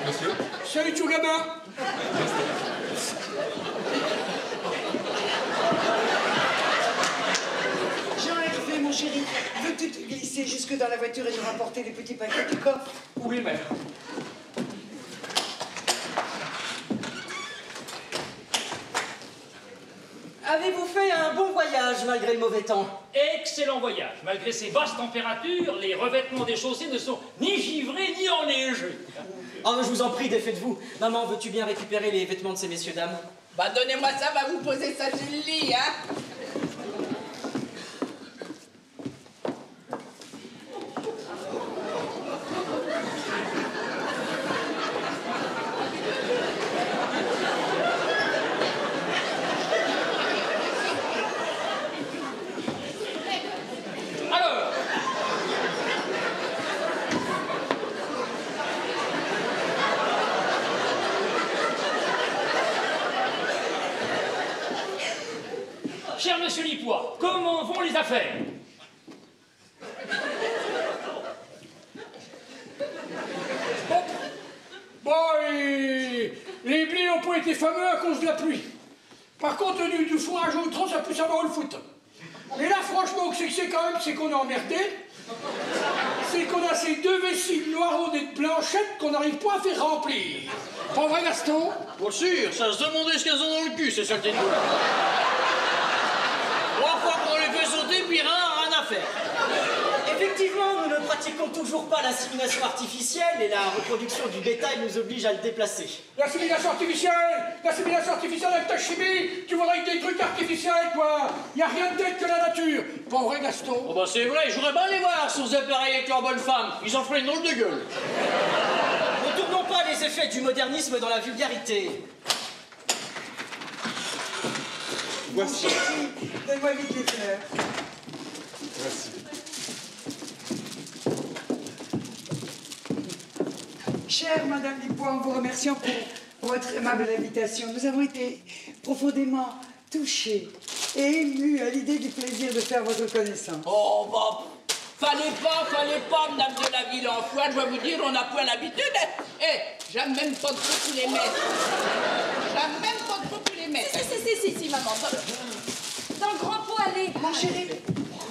[SPEAKER 8] Monsieur.
[SPEAKER 1] Salut tout gamin.
[SPEAKER 6] Jean-Hervé, mon chéri, veux-tu te glisser jusque dans la voiture et nous rapporter les petits paquets du coffre?
[SPEAKER 8] Oui, mère.
[SPEAKER 4] Avez-vous fait un bon voyage malgré le mauvais temps?
[SPEAKER 7] Excellent voyage. Malgré ces basses températures, les revêtements des chaussées ne sont ni givrés ni enneigés.
[SPEAKER 4] Oh, je vous en prie, défaites-vous. Maman, veux-tu bien récupérer les vêtements de ces messieurs dames?
[SPEAKER 2] Bah donnez-moi ça, va vous poser ça sur le lit, hein.
[SPEAKER 7] Alors, cher monsieur Lipois, comment vont les affaires?
[SPEAKER 1] Bon, les blés n'ont pas été fameux à cause de la pluie. Par contre, du fourrage au tronc, ça peut savoir le foot. Et là, franchement, ce que c'est quand même, c'est qu'on est emmerdé. C'est qu'on a ces deux vessies noiraudes de blanchettes qu'on n'arrive pas à faire remplir. Pas vrai, Gaston?
[SPEAKER 3] Bien sûr, ça se demandait ce qu'elles ont dans le cul, ces saletés de boules. 3 fois qu'on les fait sauter, puis rien à faire.
[SPEAKER 4] Effectivement, nous ne pratiquons toujours pas l'insémination artificielle et la reproduction du bétail nous oblige à le déplacer.
[SPEAKER 1] L'assimilation artificielle avec ta chimie, tu voudrais que des trucs artificiels, quoi. Y a rien de tel que la nature. Pas vrai, Gaston?
[SPEAKER 3] Oh bah c'est vrai, je voudrais bien les voir sur ces pareils avec leurs bonnes femmes. Ils en feraient une drôle de gueule.
[SPEAKER 4] Ne tournons pas les effets du modernisme dans la vulgarité.
[SPEAKER 8] Voici.
[SPEAKER 6] Donne-moi vite les fleurs.
[SPEAKER 8] Voici.
[SPEAKER 6] Chère Madame Lipois, en vous remerciant pour votre aimable invitation, nous avons été profondément touchés et émus à l'idée du plaisir de faire votre connaissance.
[SPEAKER 2] Oh, bah, fallait pas, madame de la Ville-en-Foire, je vais vous dire, on n'a point l'habitude. Eh, j'aime même pas trop tous les mettre. J'aime même pas trop tous les mettre.
[SPEAKER 5] Si, maman. Dans le grand pot, allez.
[SPEAKER 6] Mon chéri,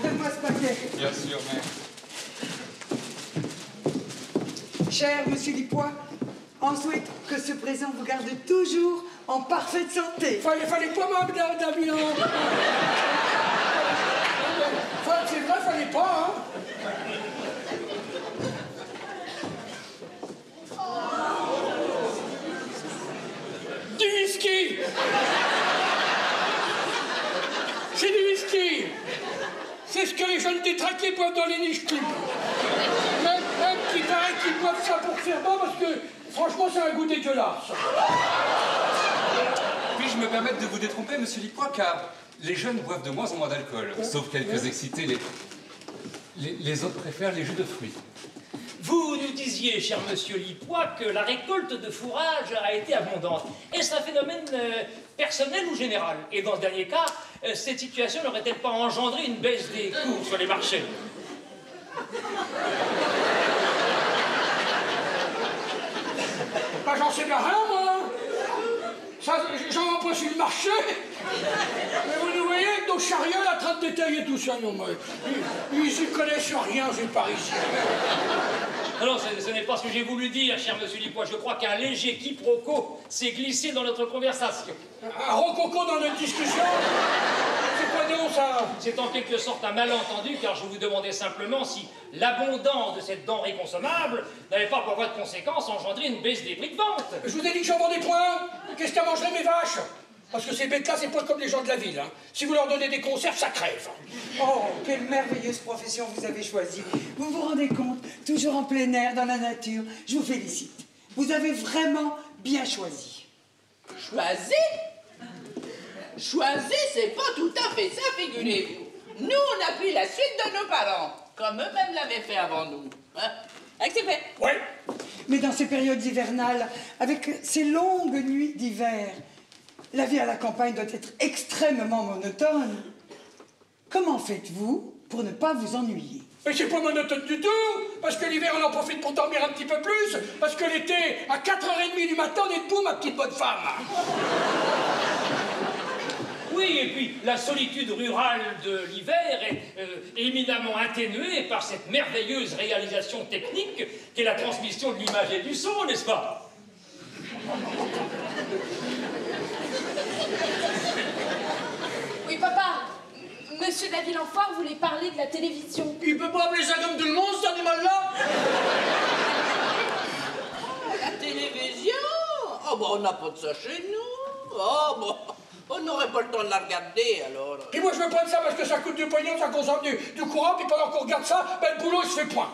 [SPEAKER 6] donne-moi ce paquet.
[SPEAKER 8] Bien sûr, mère.
[SPEAKER 6] Cher Monsieur Lipois, on souhaite que ce présent vous garde toujours en parfaite santé.
[SPEAKER 1] Fallait pas, madame Davilan. C'est vrai, fallait pas, hein. Du whisky. C'est du whisky. C'est ce que les jeunes des traqués boivent dans les niches clips. Même qui paraît qu'ils boivent ça pour faire bon, parce que franchement, c'est un goût dégueulasse.
[SPEAKER 8] Puis-je me permettre de vous détromper, monsieur Lipois, car les jeunes boivent de moins en moins d'alcool, sauf quelques excités. Les autres préfèrent les jus de fruits.
[SPEAKER 7] Vous nous disiez, cher monsieur Lipois, que la récolte de fourrage a été abondante. Est-ce un phénomène personnel ou général? Et dans ce dernier cas, cette situation n'aurait-elle pas engendré une baisse des cours sur les marchés?
[SPEAKER 1] Bah, j'en sais bien rien, moi. Ça, j'en vends pas sur le marché. Mais vous nous voyez avec nos chariots en train de détailler tout ça, non, moi. Ils y connaissent rien, ces Parisiens.
[SPEAKER 7] Non, ce n'est pas ce que j'ai voulu dire, cher monsieur Lipois. Je crois qu'un léger quiproquo s'est glissé dans notre conversation.
[SPEAKER 1] Un rococo dans notre discussion? C'est quoi donc, ça?
[SPEAKER 7] C'est en quelque sorte un malentendu, car je vous demandais simplement si l'abondance de cette denrée consommable n'avait pas pour voie de conséquence engendré une baisse des prix de vente.
[SPEAKER 1] Je vous ai dit que j'en vendais point. Qu'est-ce qu'à mangeraient mes vaches? Parce que ces bêtes-là, c'est pas comme les gens de la ville. Hein. Si vous leur donnez des conserves, ça crève.
[SPEAKER 6] Oh, quelle merveilleuse profession vous avez choisie. Vous vous rendez compte? Toujours en plein air, dans la nature. Je vous félicite. Vous avez vraiment bien choisi.
[SPEAKER 2] Choisi? Choisi, c'est pas tout à fait ça, figurez-vous. Nous, on a pris la suite de nos parents, comme eux-mêmes l'avaient fait avant nous. Hein? C'est fait.
[SPEAKER 1] Oui.
[SPEAKER 6] Mais dans ces périodes hivernales, avec ces longues nuits d'hiver, la vie à la campagne doit être extrêmement monotone. Comment faites-vous pour ne pas vous ennuyer?
[SPEAKER 1] Mais c'est pas monotone du tout, parce que l'hiver, on en profite pour dormir un petit peu plus, parce que l'été, à 4h30 du matin, on est debout, ma petite bonne femme.
[SPEAKER 7] Oui, et puis la solitude rurale de l'hiver est éminemment atténuée par cette merveilleuse réalisation technique qu'est la transmission de l'image et du son, n'est-ce pas?
[SPEAKER 5] Oui, papa. Monsieur David Lanfoire voulait parler de la télévision.
[SPEAKER 3] Il peut pas appeler ça comme tout le monde, cet animal-là?
[SPEAKER 2] La télévision? Oh, bah, on n'a pas de ça chez nous. Oh, bon, on n'aurait pas le temps de la regarder, alors.
[SPEAKER 1] Puis moi, je veux prendre ça parce que ça coûte du pognon, ça consomme du courant, puis pendant qu'on regarde ça, ben, le boulot, il se fait point.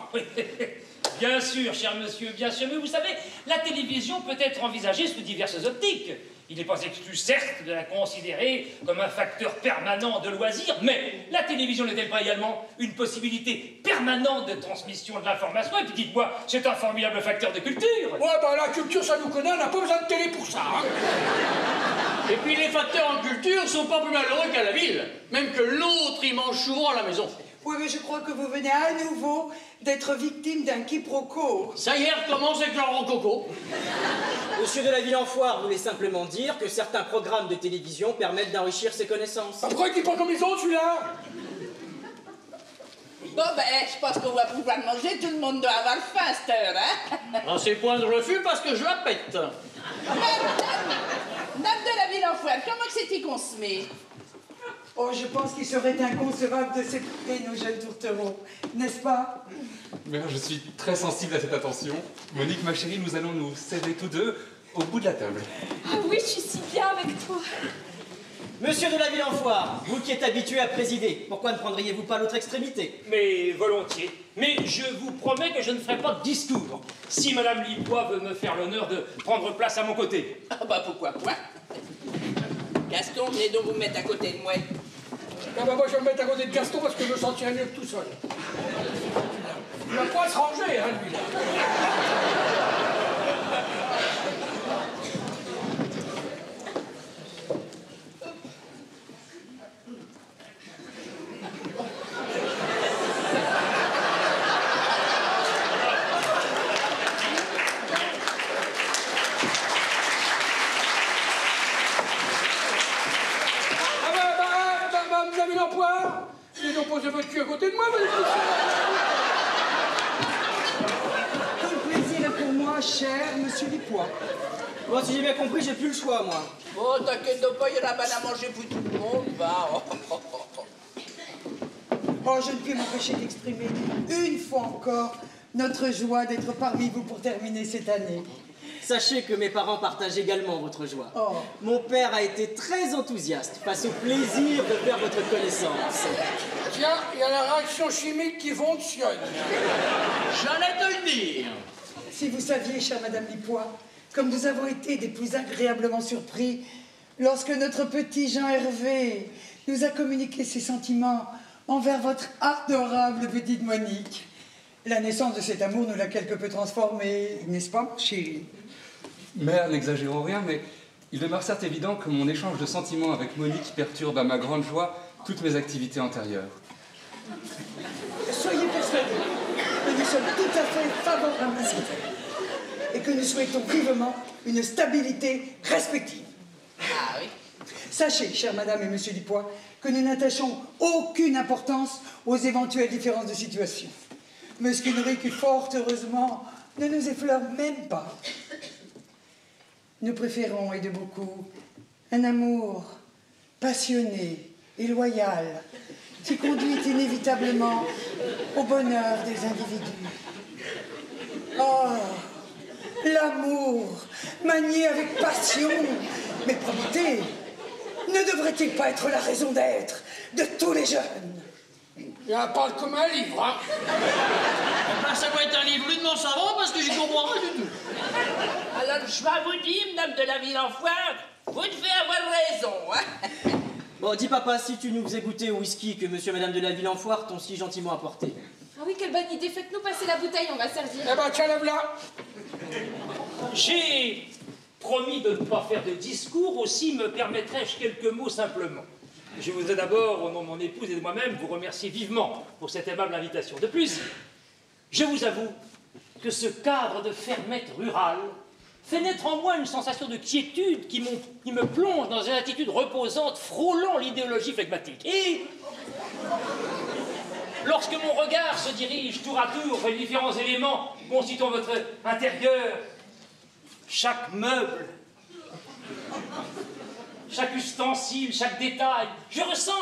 [SPEAKER 7] Bien sûr, cher monsieur, bien sûr, mais vous savez, la télévision peut être envisagée sous diverses optiques. Il n'est pas exclu, certes, de la considérer comme un facteur permanent de loisir, mais la télévision n'est-elle pas également une possibilité permanente de transmission de l'information? Et puis dites-moi, c'est un formidable facteur de culture.
[SPEAKER 1] Ouais, ben la culture, ça nous connaît, on n'a pas besoin de télé pour ça. Hein.
[SPEAKER 3] Et puis les facteurs en culture sont pas plus malheureux qu'à la ville. Même que l'autre, il mange souvent à la maison.
[SPEAKER 6] Oui, mais je crois que vous venez à nouveau d'être victime d'un quiproquo.
[SPEAKER 3] Ça y est, recommence avec le rococo.
[SPEAKER 4] Monsieur de la Villenfoire voulait simplement dire que certains programmes de télévision permettent d'enrichir ses connaissances.
[SPEAKER 1] Pourquoi il dit pas comme les autres, celui-là?
[SPEAKER 2] Bon, ben, je pense qu'on va pouvoir manger. Tout le monde doit avoir faim à cette heure, hein?
[SPEAKER 3] Ah, c'est point de refus parce que je la pète.
[SPEAKER 2] Dame de la Villenfoire, comment que c'était consommé?
[SPEAKER 6] Oh, je pense qu'il serait inconcevable de séparer nos jeunes tourtereaux, n'est-ce pas?
[SPEAKER 8] Mais je suis très sensible à cette attention. Monique, ma chérie, nous allons nous serrer tous deux au bout de la table.
[SPEAKER 5] Ah oui, je suis si bien avec toi.
[SPEAKER 4] Monsieur de la Villenfoire, vous qui êtes habitué à présider, pourquoi ne prendriez-vous pas l'autre extrémité?
[SPEAKER 7] Mais volontiers. Mais je vous promets que je ne ferai pas de discours. Si Madame Lipois veut me faire l'honneur de prendre place à mon côté.
[SPEAKER 2] Ah bah pourquoi point? Gaston, venez donc vous mettre à côté de moi.
[SPEAKER 1] Ah ben moi, je vais me mettre à côté de Gaston parce que je me sentirais mieux que tout seul. Il va pas se ranger, hein, lui, là. Vous avez l'emploi? Ils ont posé votre cul à côté de moi, vous
[SPEAKER 6] Tout le plaisir est pour moi, cher monsieur Lipois.
[SPEAKER 4] Bon, si j'ai bien compris, j'ai plus le choix, moi.
[SPEAKER 2] Oh, t'inquiète pas, il y en a pas à manger pour tout le monde, va.
[SPEAKER 6] Oh, je ne puis m'empêcher d'exprimer une fois encore notre joie d'être parmi vous pour terminer cette année.
[SPEAKER 4] Sachez que mes parents partagent également votre joie.
[SPEAKER 6] Oh.
[SPEAKER 4] Mon père a été très enthousiaste face au plaisir de faire votre connaissance.
[SPEAKER 1] Tiens, il y a la réaction chimique qui fonctionne.
[SPEAKER 3] J'allais te le dire.
[SPEAKER 6] Si vous saviez, chère Madame Lipois, comme nous avons été des plus agréablement surpris lorsque notre petit Jean Hervé nous a communiqué ses sentiments envers votre adorable petite Monique. La naissance de cet amour nous l'a quelque peu transformé, n'est-ce pas, chérie?
[SPEAKER 8] Mère, n'exagérons rien, mais il demeure certes évident que mon échange de sentiments avec Monique perturbe à ma grande joie toutes mes activités antérieures.
[SPEAKER 6] Soyez persuadés que nous sommes tout à fait favorables à cette affaire et que nous souhaitons vivement une stabilité respective.
[SPEAKER 2] Ah oui.
[SPEAKER 6] Sachez, chère Madame et Monsieur Lipois, que nous n'attachons aucune importance aux éventuelles différences de situation. Mesquinerie qui, fort heureusement, ne nous effleure même pas. Nous préférons, et de beaucoup, un amour passionné et loyal qui conduit inévitablement au bonheur des individus. Oh, l'amour, manié avec passion, mais probité, ne devrait-il pas être la raison d'être de tous les jeunes?
[SPEAKER 1] Il en parle comme un livre, hein.
[SPEAKER 3] Ben, ça doit être un livre de mon savon parce que j'y comprends rien du tout.
[SPEAKER 2] Alors, je vais vous dire, Madame de la Ville-en-Foire, vous devez avoir raison, hein.
[SPEAKER 4] Bon, dis papa, si tu nous faisais goûter au whisky que monsieur et madame de la Ville-en-Foire t'ont si gentiment apporté.
[SPEAKER 5] Ah oui, quelle bonne idée. Faites-nous passer la bouteille, on va servir.
[SPEAKER 1] Eh ben, tiens, lève-la.
[SPEAKER 7] J'ai promis de ne pas faire de discours, aussi me permettrai-je quelques mots simplement. Je voudrais d'abord, au nom de mon épouse et de moi-même, vous remercier vivement pour cette aimable invitation. De plus, je vous avoue que ce cadre de fermette rurale fait naître en moi une sensation de quiétude qui me plonge dans une attitude reposante, frôlant l'idéologie flegmatique. Et lorsque mon regard se dirige tour à tour vers les différents éléments constituant votre intérieur, chaque meuble, chaque ustensile, chaque détail, je ressens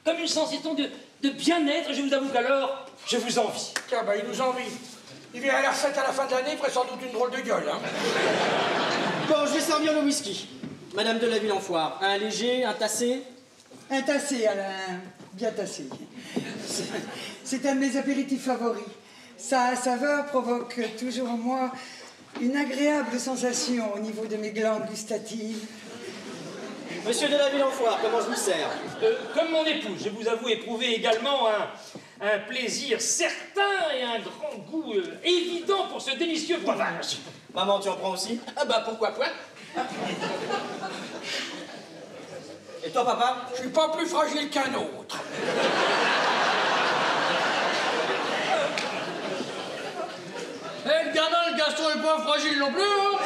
[SPEAKER 7] comme une sensation de bien-être. Je vous avoue qu'alors, je vous envie.
[SPEAKER 1] Tiens, ben, il nous envie. Il vient à la recette à la fin de l'année, il ferait sans doute une drôle de gueule, hein.
[SPEAKER 4] Bon, je vais servir le whisky. Madame de la Ville-en-Foire, un léger, un tassé?
[SPEAKER 6] Un tassé, Alain, bien tassé. C'est un de mes apéritifs favoris. Sa saveur provoque toujours en moi une agréable sensation au niveau de mes glandes gustatives.
[SPEAKER 4] Monsieur de la Ville-en-Foire, comment je vous sers?
[SPEAKER 7] Comme mon épouse, je vous avoue éprouver également un plaisir certain et un grand goût évident pour ce délicieux breuvage.
[SPEAKER 4] Maman, tu en prends aussi?
[SPEAKER 2] Ah bah, pourquoi pas.
[SPEAKER 4] Et toi, papa?
[SPEAKER 1] Je suis pas plus fragile qu'un autre.
[SPEAKER 3] Eh, le gamin, le Gaston est pas fragile non plus, hein.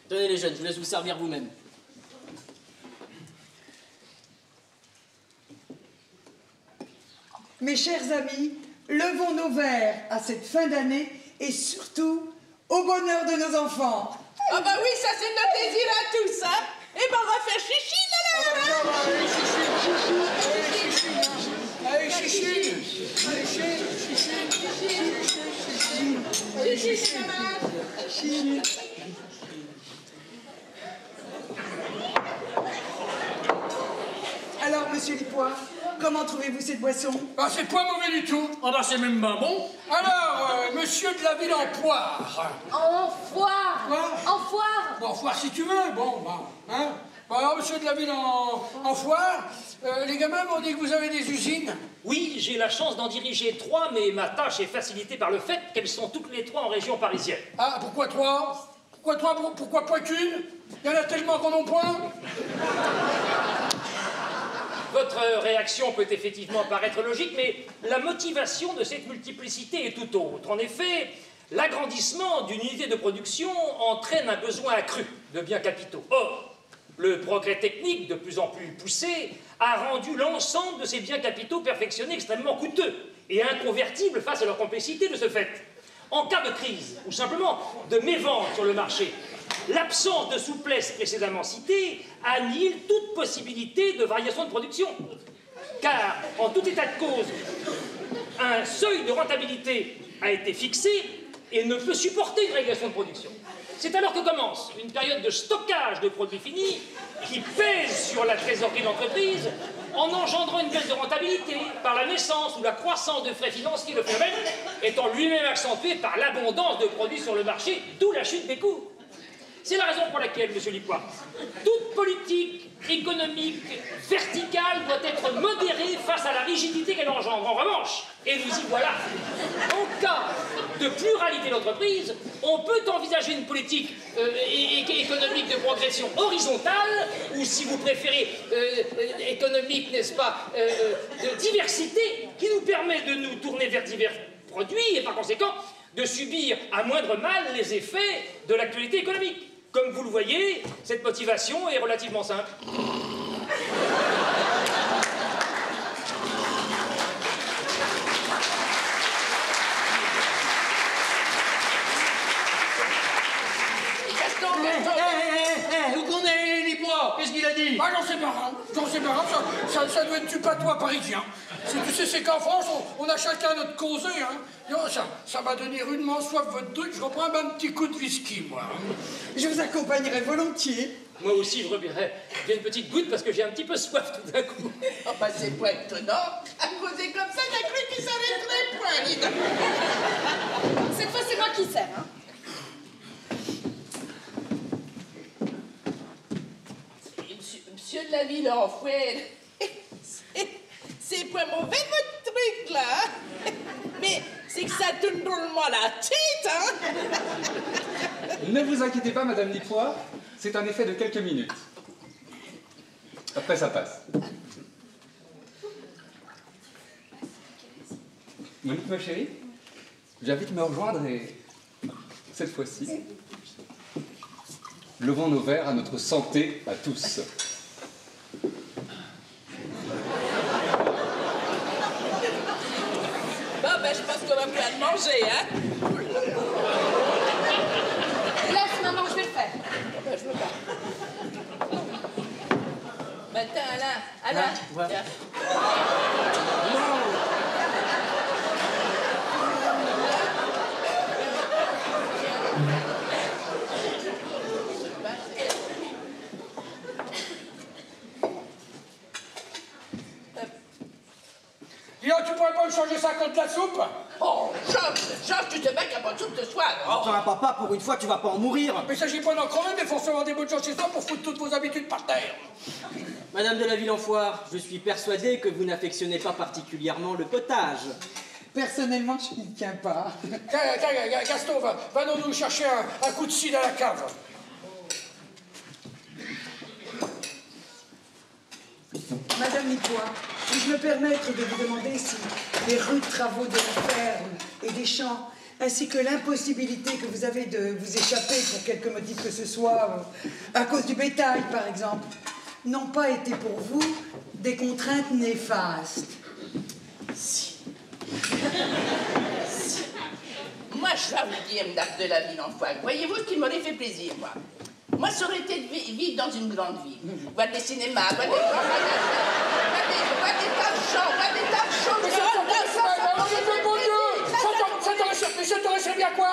[SPEAKER 4] Tenez les jeunes, je vous laisse vous servir vous-même.
[SPEAKER 6] Mes chers amis, levons nos verres à cette fin d'année et surtout au bonheur de nos enfants.
[SPEAKER 2] Ah bah oui, ça c'est notre désir à tous, hein. Eh ben, on va faire chichi, là.
[SPEAKER 1] Allez, chichi. Allez, chichi.
[SPEAKER 6] Alors, monsieur Lipois, comment trouvez-vous cette boisson?
[SPEAKER 1] Ah, c'est pas mauvais du tout.
[SPEAKER 3] Ah bah, c'est même pas bon.
[SPEAKER 1] Alors, monsieur de la ville en poire.
[SPEAKER 5] En foire.
[SPEAKER 1] Quoi?
[SPEAKER 5] En foire.
[SPEAKER 1] Bon, foire si tu veux, bon, bah, hein. Bon, alors, monsieur de la ville en foire, les gamins m'ont dit que vous avez des usines.
[SPEAKER 7] Oui, j'ai la chance d'en diriger 3, mais ma tâche est facilitée par le fait qu'elles sont toutes les 3 en région parisienne.
[SPEAKER 1] Ah, pourquoi 3? Pourquoi 3? Pourquoi pas qu'une? Il y en a tellement qu'on en point.
[SPEAKER 7] Votre réaction peut effectivement paraître logique, mais la motivation de cette multiplicité est tout autre. En effet, l'agrandissement d'une unité de production entraîne un besoin accru de biens capitaux. Or, le progrès technique, de plus en plus poussé, a rendu l'ensemble de ces biens capitaux perfectionnés extrêmement coûteux et inconvertibles face à leur complexité de ce fait. En cas de crise, ou simplement de mévente sur le marché, l'absence de souplesse précédemment citée annihile toute possibilité de variation de production. Car, en tout état de cause, un seuil de rentabilité a été fixé et ne peut supporter une régulation de production. C'est alors que commence une période de stockage de produits finis qui pèse sur la trésorerie de l'entreprise en engendrant une baisse de rentabilité par la naissance ou la croissance de frais financiers, le phénomène étant lui-même accentué par l'abondance de produits sur le marché, d'où la chute des coûts. C'est la raison pour laquelle, M. Lipois, toute politique économique verticale doit être modérée face à la rigidité qu'elle engendre. En revanche, et nous y voilà, en cas de pluralité d'entreprise, on peut envisager une politique économique de progression horizontale, ou si vous préférez, économique, n'est-ce pas, de diversité, qui nous permet de nous tourner vers divers produits et par conséquent de subir à moindre mal les effets de l'actualité économique. Comme vous le voyez, cette motivation est relativement simple.
[SPEAKER 3] Où qu'on est, les poids? Qu'est-ce qu'il a dit?
[SPEAKER 1] Ah, j'en sais pas, ça doit être du patois parisien. Tu sais, c'est qu'en France, on a chacun notre causé, hein. Non, ça m'a donné rudement soif votre truc, je reprends un petit coup de whisky, moi.
[SPEAKER 6] Je vous accompagnerai volontiers.
[SPEAKER 7] Moi aussi, je reviendrai bien une petite goutte parce que j'ai un petit peu soif tout d'un coup.
[SPEAKER 2] Oh, bah, c'est pas étonnant. À causer comme ça, j'ai cru qu'il s'arrêterait point, dis donc.
[SPEAKER 5] Cette fois, c'est moi qui sers, hein.
[SPEAKER 2] Monsieur de la ville en fouet, c'est pas mauvais votre truc là, mais c'est que ça tourne drôlement la tête, hein.
[SPEAKER 8] Ne vous inquiétez pas, Madame Lipois, c'est un effet de quelques minutes. Après, ça passe. Monique, ma chérie, j'invite à me rejoindre et, cette fois-ci, levons nos verres à notre santé à tous.
[SPEAKER 2] Bon, ben, je pense qu'on va pouvoir manger, hein.
[SPEAKER 5] Laisse, maman, je vais le faire.
[SPEAKER 2] Ben, je veux pas. Maintenant, Alain,
[SPEAKER 4] voilà.
[SPEAKER 2] tiens.
[SPEAKER 1] Dis donc, tu pourrais pas me changer ça contre la soupe?
[SPEAKER 2] Oh, Georges, tu te mets qu'à pas de soupe ce soir.
[SPEAKER 4] Enfin, papa, pour une fois, tu vas pas en mourir.
[SPEAKER 1] Mais il s'agit pas d'en crever, mais forcément des bonnes choses chez toi pour foutre toutes vos habitudes par terre.
[SPEAKER 4] Madame de la Ville-en-Foire, je suis persuadé que vous n'affectionnez pas particulièrement le potage.
[SPEAKER 6] Personnellement, je n'y tiens pas.
[SPEAKER 1] Tiens, Gaston, va nous chercher un coup de cidre à la cave.
[SPEAKER 6] Madame Lipois, puis-je me permettre de vous demander si les rudes travaux de la ferme et des champs, ainsi que l'impossibilité que vous avez de vous échapper pour quelque motif que ce soit, à cause du bétail par exemple, n'ont pas été pour vous des contraintes néfastes?
[SPEAKER 2] Si. Moi, je vais vous dire, Madame de la Ville-en-Foire, voyez-vous ce qui m'aurait fait plaisir, moi? Moi, ça aurait été de vivre dans une grande ville. Voir des cinémas, voir des grands magasins, voir des tas de champs, voir des tas de choses.
[SPEAKER 1] Mais ça t'aurait servi à quoi?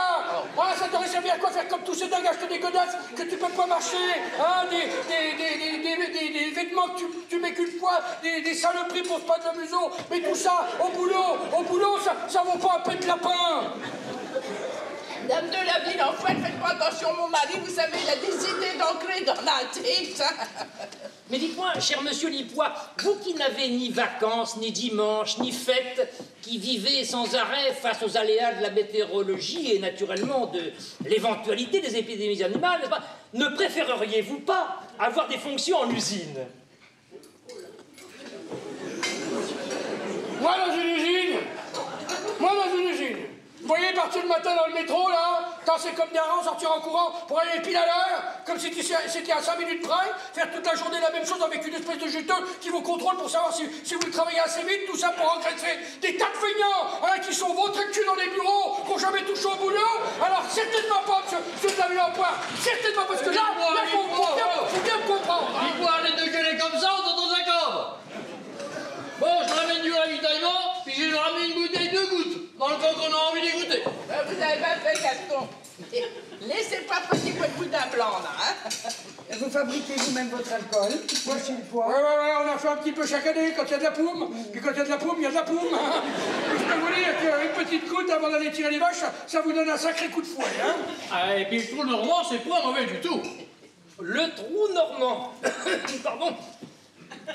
[SPEAKER 1] Ah, ça t'aurait servi à quoi faire comme tous ces dingues, acheter des godasses que tu peux pas marcher, hein, des vêtements que tu mets qu'une fois, des saloperies pour se battre le museau, mais tout ça, au boulot, ça vaut pas un peu de lapin.
[SPEAKER 2] Dame de la Ville-en-Foire, faites pas attention, mon mari, vous savez, il a des idées d'ancrées dans la tête.
[SPEAKER 7] Mais dites-moi, cher monsieur Lipois, vous qui n'avez ni vacances, ni dimanche, ni fêtes, qui vivez sans arrêt face aux aléas de la météorologie et naturellement de l'éventualité des épidémies animales, n'est-ce pas, ne préféreriez-vous pas avoir des fonctions en usine?
[SPEAKER 1] Moi dans une usine. Vous voyez, partir le matin dans le métro, là, quand c'est comme des rangs, sortir en courant pour aller pile à l'heure, comme si c'était à 5 minutes près, faire toute la journée la même chose avec une espèce de juteux qui vous contrôle pour savoir si vous travaillez assez vite, tout ça pour engraisser des tas de feignants, hein, qui sont vautrés de cul dans les bureaux, qui n'ont jamais touché au boulot. Alors, certainement pas, monsieur de la Ville-en-Foire, certainement, parce que là, faut bien me comprendre. Hein.
[SPEAKER 3] Lipois, les deux gueuler comme ça, on est dans un cadre. Bon, je ramène du ravitaillement, puis je ramène une bouteille d'eau. sens qu'on a envie d'y goûter.
[SPEAKER 2] Vous avez pas fait, Gaston. Laissez pas petit boudin blanc, là, hein.
[SPEAKER 6] Vous fabriquez vous-même votre alcool? Voici le poids.
[SPEAKER 1] Ouais, on a fait un petit peu chaque année quand il y a de la poum. Puis quand il y a de la poum, il y a de la poum. Hein. Je peux vous dire qu'une petite goutte avant d'aller tirer les vaches, ça vous donne un sacré coup de fouet. Hein.
[SPEAKER 3] Ah, et puis le trou normand, c'est pas mauvais du tout.
[SPEAKER 7] Le trou normand. Pardon.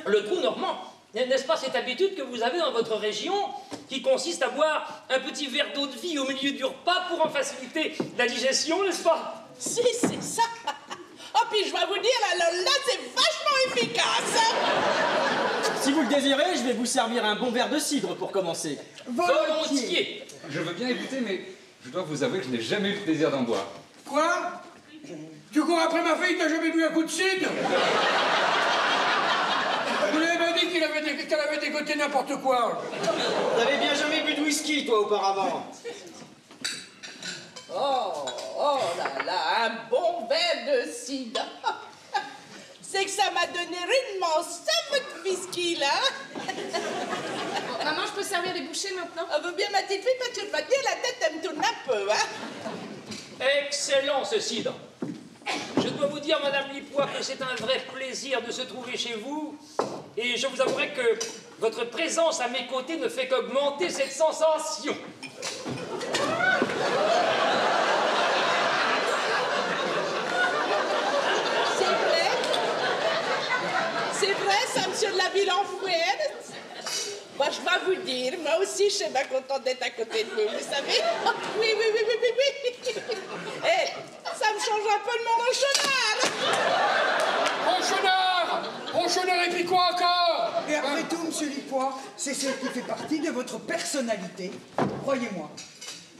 [SPEAKER 7] Le trou normand. N'est-ce pas cette habitude que vous avez dans votre région qui consiste à boire un petit verre d'eau de vie au milieu du repas pour en faciliter la digestion, n'est-ce pas?
[SPEAKER 2] Si, c'est ça. Oh, puis je vais vous dire, alors là, c'est vachement efficace.
[SPEAKER 4] Si vous le désirez, je vais vous servir un bon verre de cidre pour commencer.
[SPEAKER 7] Volontiers.
[SPEAKER 8] Je veux bien écouter, mais je dois vous avouer que je n'ai jamais eu le plaisir d'en boire.
[SPEAKER 1] Quoi? Tu cours après ma fille, t'as jamais bu un coup de cidre? Vous l'avez pas dit qu'elle avait dégoté n'importe quoi.
[SPEAKER 4] T'avais bien jamais bu de whisky, toi, auparavant.
[SPEAKER 2] Oh là là, un bon verre de cidre. C'est que ça m'a donné rudement ça, votre whisky, là.
[SPEAKER 5] Bon, maman, je peux servir les bouchées maintenant?
[SPEAKER 2] On veut bien, ma petite fille, parce que je vais te dire, la tête, elle me tourne un peu, hein.
[SPEAKER 7] Excellent ce cidre. Je dois vous dire, Madame Lipois, que c'est un vrai plaisir de se trouver chez vous. Et je vous avouerai que votre présence à mes côtés ne fait qu'augmenter cette sensation.
[SPEAKER 2] C'est vrai, ça, monsieur de la ville en fouette. Moi, je vais vous dire, moi aussi, je suis bien contente d'être à côté de vous, vous savez. Oui. Eh, ça me change un peu de mon ronchonnard.
[SPEAKER 1] Ronchonnard et puis quoi encore?
[SPEAKER 6] Et après tout, monsieur Lipois, c'est ce qui fait partie de votre personnalité. Croyez-moi,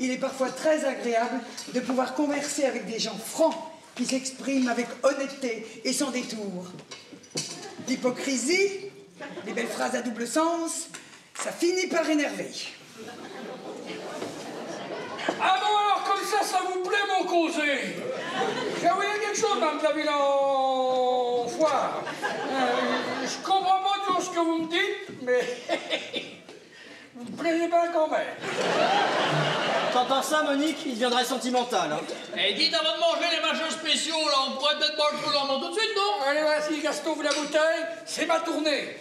[SPEAKER 6] il est parfois très agréable de pouvoir converser avec des gens francs qui s'expriment avec honnêteté et sans détour. L'hypocrisie, les belles phrases à double sens, ça finit par énerver.
[SPEAKER 1] Ah bon, alors comme ça vous plaît mon causé? J'ai envoyé quelque chose, Madame de la ville en foire. Je comprends pas tout ce que vous me dites, mais vous me plaisez bien quand même.
[SPEAKER 4] T'entends ça, Monique? Il deviendrait sentimental, hein.
[SPEAKER 3] Et dites avant de manger les machins spéciaux, là, on pourrait peut-être boire le trou normand tout de suite, non?
[SPEAKER 1] Allez, vas-y, Gaston, ouvre la bouteille, c'est ma tournée.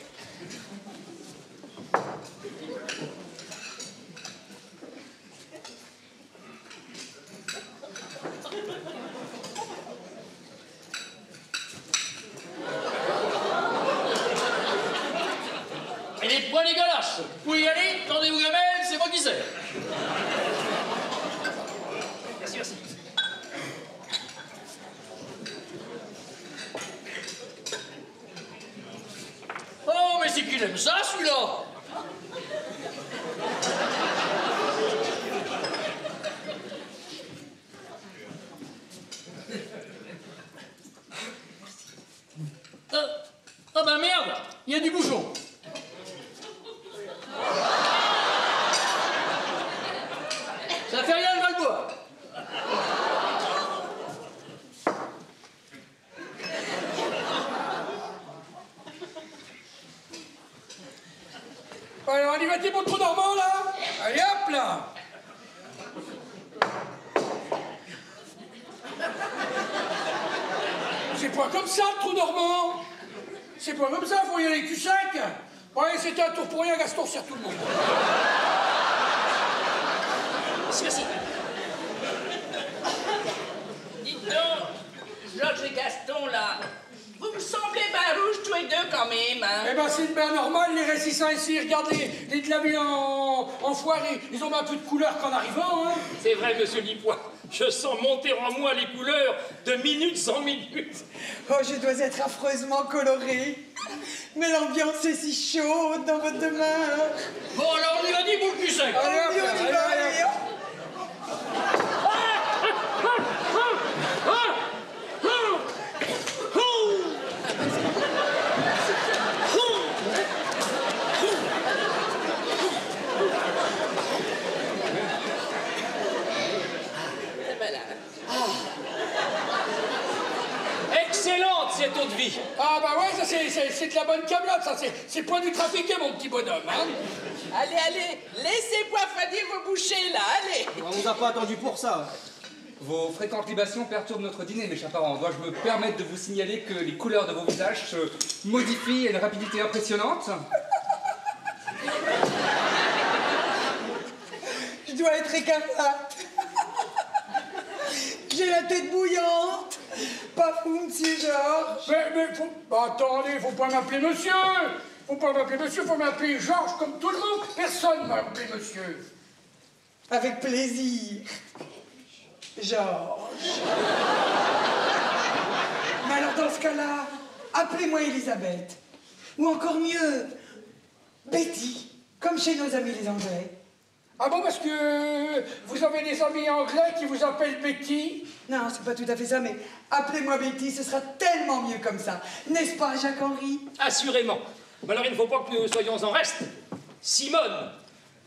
[SPEAKER 3] Elle est pas dégueulasse. Vous pouvez y aller, tendez-vous gamelle, c'est moi qui sais.
[SPEAKER 7] Merci.
[SPEAKER 3] Oh, mais c'est qu'il aime ça, celui-là. Ah ben merde, il y a du bouchon. Ça fait rien, je vais le boire.
[SPEAKER 1] Alors, on y va-t-il mon trou normand, là? Allez, hop, là. C'est pas comme ça, le trou normand. C'est pas comme ça, faut y aller cul-sec. Ouais, c'était un tour pour rien, Gaston, sert tout le monde.
[SPEAKER 7] Merci.
[SPEAKER 2] Dites donc, Georges et Gaston, là, vous me semblez bien rouges tous les deux quand même, hein.
[SPEAKER 1] Eh ben, c'est bien normal, les récissants ici. Regardez, les de la ville en foire, ils ont bien plus de couleur qu'en arrivant, hein.
[SPEAKER 7] C'est vrai, monsieur Lipois. Je sens monter en moi les couleurs de minutes en minutes.
[SPEAKER 6] Oh, je dois être affreusement colorée. Mais l'ambiance est si chaude dans votre demeure.
[SPEAKER 3] Bon, alors on y va, dit pour le cul sec.
[SPEAKER 1] Allez, hop,
[SPEAKER 6] Oui, on y
[SPEAKER 1] allez,
[SPEAKER 6] va,
[SPEAKER 1] allez,
[SPEAKER 6] allez,
[SPEAKER 1] hop.
[SPEAKER 7] Excellente cette eau de vie.
[SPEAKER 1] Ah bah ouais, ça c'est c'est de la bonne câblade, ça, c'est pas du trafiqué, mon petit bonhomme, hein.
[SPEAKER 2] Allez, allez, laissez-moi fadir vos bouchées, là, allez.
[SPEAKER 4] On vous a pas attendu pour ça.
[SPEAKER 8] Vos fréquentes libations perturbent notre dîner, mes chers parents. Dois-je me permettre de vous signaler que les couleurs de vos visages se modifient à une rapidité impressionnante?
[SPEAKER 6] Je dois être écarlate. J'ai la tête bouillante. Pas fou, monsieur Georges.
[SPEAKER 1] Mais faut... Bah, attendez, faut pas m'appeler monsieur. Faut pas m'appeler monsieur, faut m'appeler Georges comme tout le monde. Personne m'a appelé monsieur.
[SPEAKER 6] Avec plaisir. Georges. Mais alors, dans ce cas-là, appelez-moi Elisabeth. Ou encore mieux, Betty, comme chez nos amis les Anglais.
[SPEAKER 1] Ah bon, parce que vous avez des amis anglais qui vous appellent Betty?
[SPEAKER 6] Non, c'est pas tout à fait ça, mais appelez-moi Betty, ce sera tellement mieux comme ça. N'est-ce pas, Jacques-Henri?
[SPEAKER 7] Assurément. Mais alors, il ne faut pas que nous soyons en reste. Simone,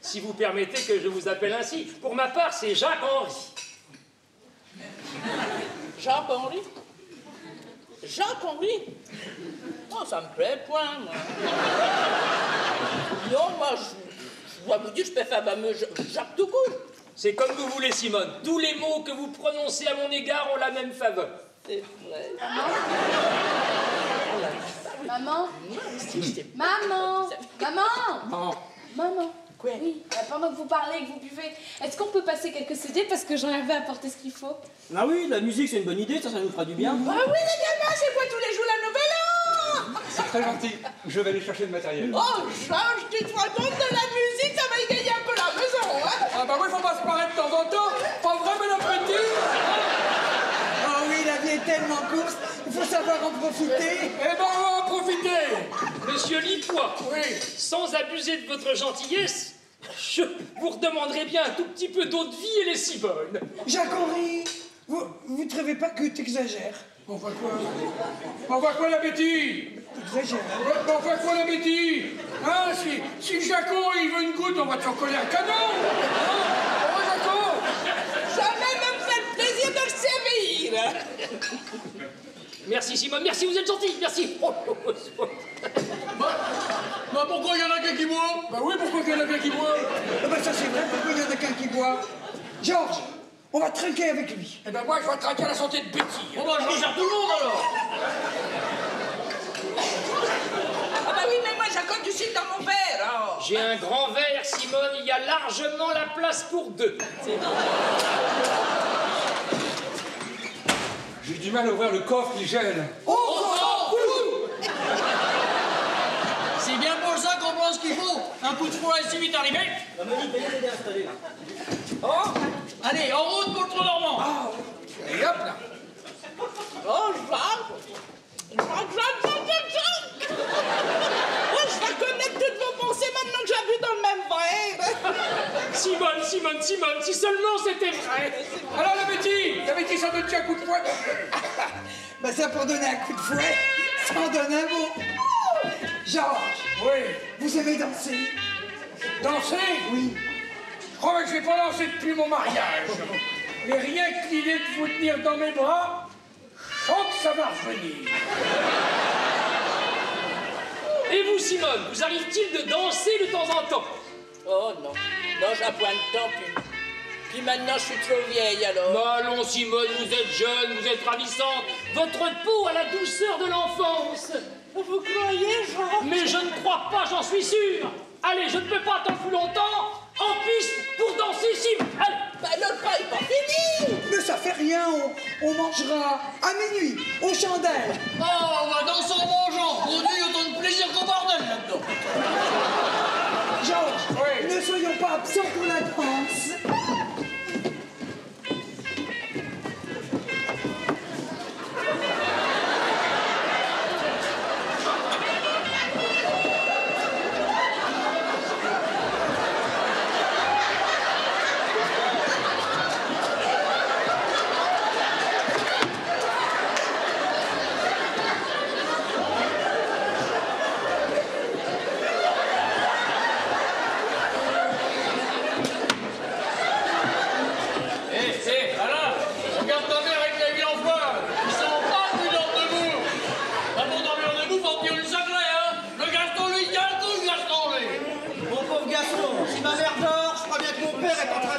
[SPEAKER 7] si vous permettez que je vous appelle ainsi. Pour ma part, c'est Jacques-Henri.
[SPEAKER 2] Jacques-Henri? Jacques-Henri? Oh, ça me plaît point, moi. Non, moi, je dois vous dire, je préfère Jacques tout court.
[SPEAKER 7] C'est comme vous voulez, Simone. Tous les mots que vous prononcez à mon égard ont la même faveur.
[SPEAKER 2] C'est vrai.
[SPEAKER 5] Maman? Maman? Maman? Maman?
[SPEAKER 2] Quoi?
[SPEAKER 5] Oui, pendant que vous parlez et que vous buvez, est-ce qu'on peut passer quelques CD parce que Jean-Hervé a apporté ce qu'il faut?
[SPEAKER 4] Ah oui, la musique c'est une bonne idée, ça nous fera du bien.
[SPEAKER 2] Ah oui, les gamins, c'est pas tous les jours la nouvelle an.
[SPEAKER 8] C'est très gentil. Je vais aller chercher le matériel.
[SPEAKER 2] Oh, Georges, tu te rends compte de la musique, ça va égayer un peu la maison, hein?
[SPEAKER 1] Ah bah oui, faut pas se paraître de temps en temps. Pas vrai, mais l'appétit.
[SPEAKER 6] Oh oui, la vie est tellement courte, il faut savoir en profiter.
[SPEAKER 1] Eh ben, on va en profiter.
[SPEAKER 7] Monsieur Lipois,
[SPEAKER 1] Oui.
[SPEAKER 7] sans abuser de votre gentillesse, je vous redemanderai bien un tout petit peu d'eau de vie et les Simone.
[SPEAKER 6] Jacques-Henri, vous ne trouvez pas que t'exagères?
[SPEAKER 1] On va quoi? On va quoi, la Betty?
[SPEAKER 6] T'exagères.
[SPEAKER 1] On va quoi, la Betty? Hein, si Jaco, il veut une goutte, on va te coller un canon. Hein? Oh, Jaco.
[SPEAKER 2] Jamais me fait le plaisir de le servir.
[SPEAKER 7] Merci, Simone, merci, vous êtes gentil, merci. Oh, oh, oh, oh.
[SPEAKER 1] Bah pourquoi il y en a qu'un qui boit? Bah oui, pourquoi il y en a qu'un qui boit?
[SPEAKER 6] Ah ben ça c'est vrai, pourquoi il y en a qu'un qui boit? Georges, on va trinquer avec lui.
[SPEAKER 1] Eh ben moi, je vais traquer à la santé de Betty.
[SPEAKER 3] Bon, bah, je regarde tout le monde alors.
[SPEAKER 2] Ah bah oui, mais moi, j'accorde du sucre dans mon verre, alors.
[SPEAKER 7] J'ai un grand verre, Simone, il y a largement la place pour deux.
[SPEAKER 8] J'ai du mal à ouvrir le coffre, il gèle.
[SPEAKER 3] C'est bien pour ça qu'on prend ce qu'il faut. Un coup de froid est si vite arrivé.
[SPEAKER 4] La Monique, veuillez m'aider à installer là.
[SPEAKER 3] Oh, allez, en route pour le trou normand.
[SPEAKER 1] Et hop là.
[SPEAKER 2] Oh, Jacques. Oh, je vais connaître toutes vos pensées maintenant que j'ai bu dans le même verre.
[SPEAKER 7] Simone, si seulement c'était vrai.
[SPEAKER 1] Alors, la Betty, ça donne un coup de fouet.
[SPEAKER 6] Ben ça pour donner un coup de fouet, ça en donne un mot. Georges,
[SPEAKER 1] Oui.
[SPEAKER 6] vous aimez danser?
[SPEAKER 1] Danser?
[SPEAKER 6] Oui.
[SPEAKER 1] Je crois que je vais pas danser depuis mon mariage. Mais rien que l'idée de vous tenir dans mes bras, je sens que ça va revenir.
[SPEAKER 7] Et vous, Simone, vous arrive-t-il de danser de temps en temps?
[SPEAKER 2] Oh non, non, j'ai point de temps, puis maintenant je suis trop vieille alors.
[SPEAKER 7] Bah allons, Simone, vous êtes jeune, vous êtes ravissante. Votre peau a la douceur de l'enfance.
[SPEAKER 2] Vous croyez, Jean?
[SPEAKER 7] Mais je ne crois pas, j'en suis sûr. Allez, je ne peux pas attendre plus longtemps. En piste pour danser, Simone. Allez.
[SPEAKER 2] Bah le pas est pas fini.
[SPEAKER 6] Mais ça fait rien, on mangera à minuit, aux chandelles.
[SPEAKER 3] Oh, on va danser en mangeant. Produit autant de plaisir qu'au bordel là-dedans.
[SPEAKER 6] Georges,
[SPEAKER 1] Oui.
[SPEAKER 6] ne soyons pas absents pour la danse.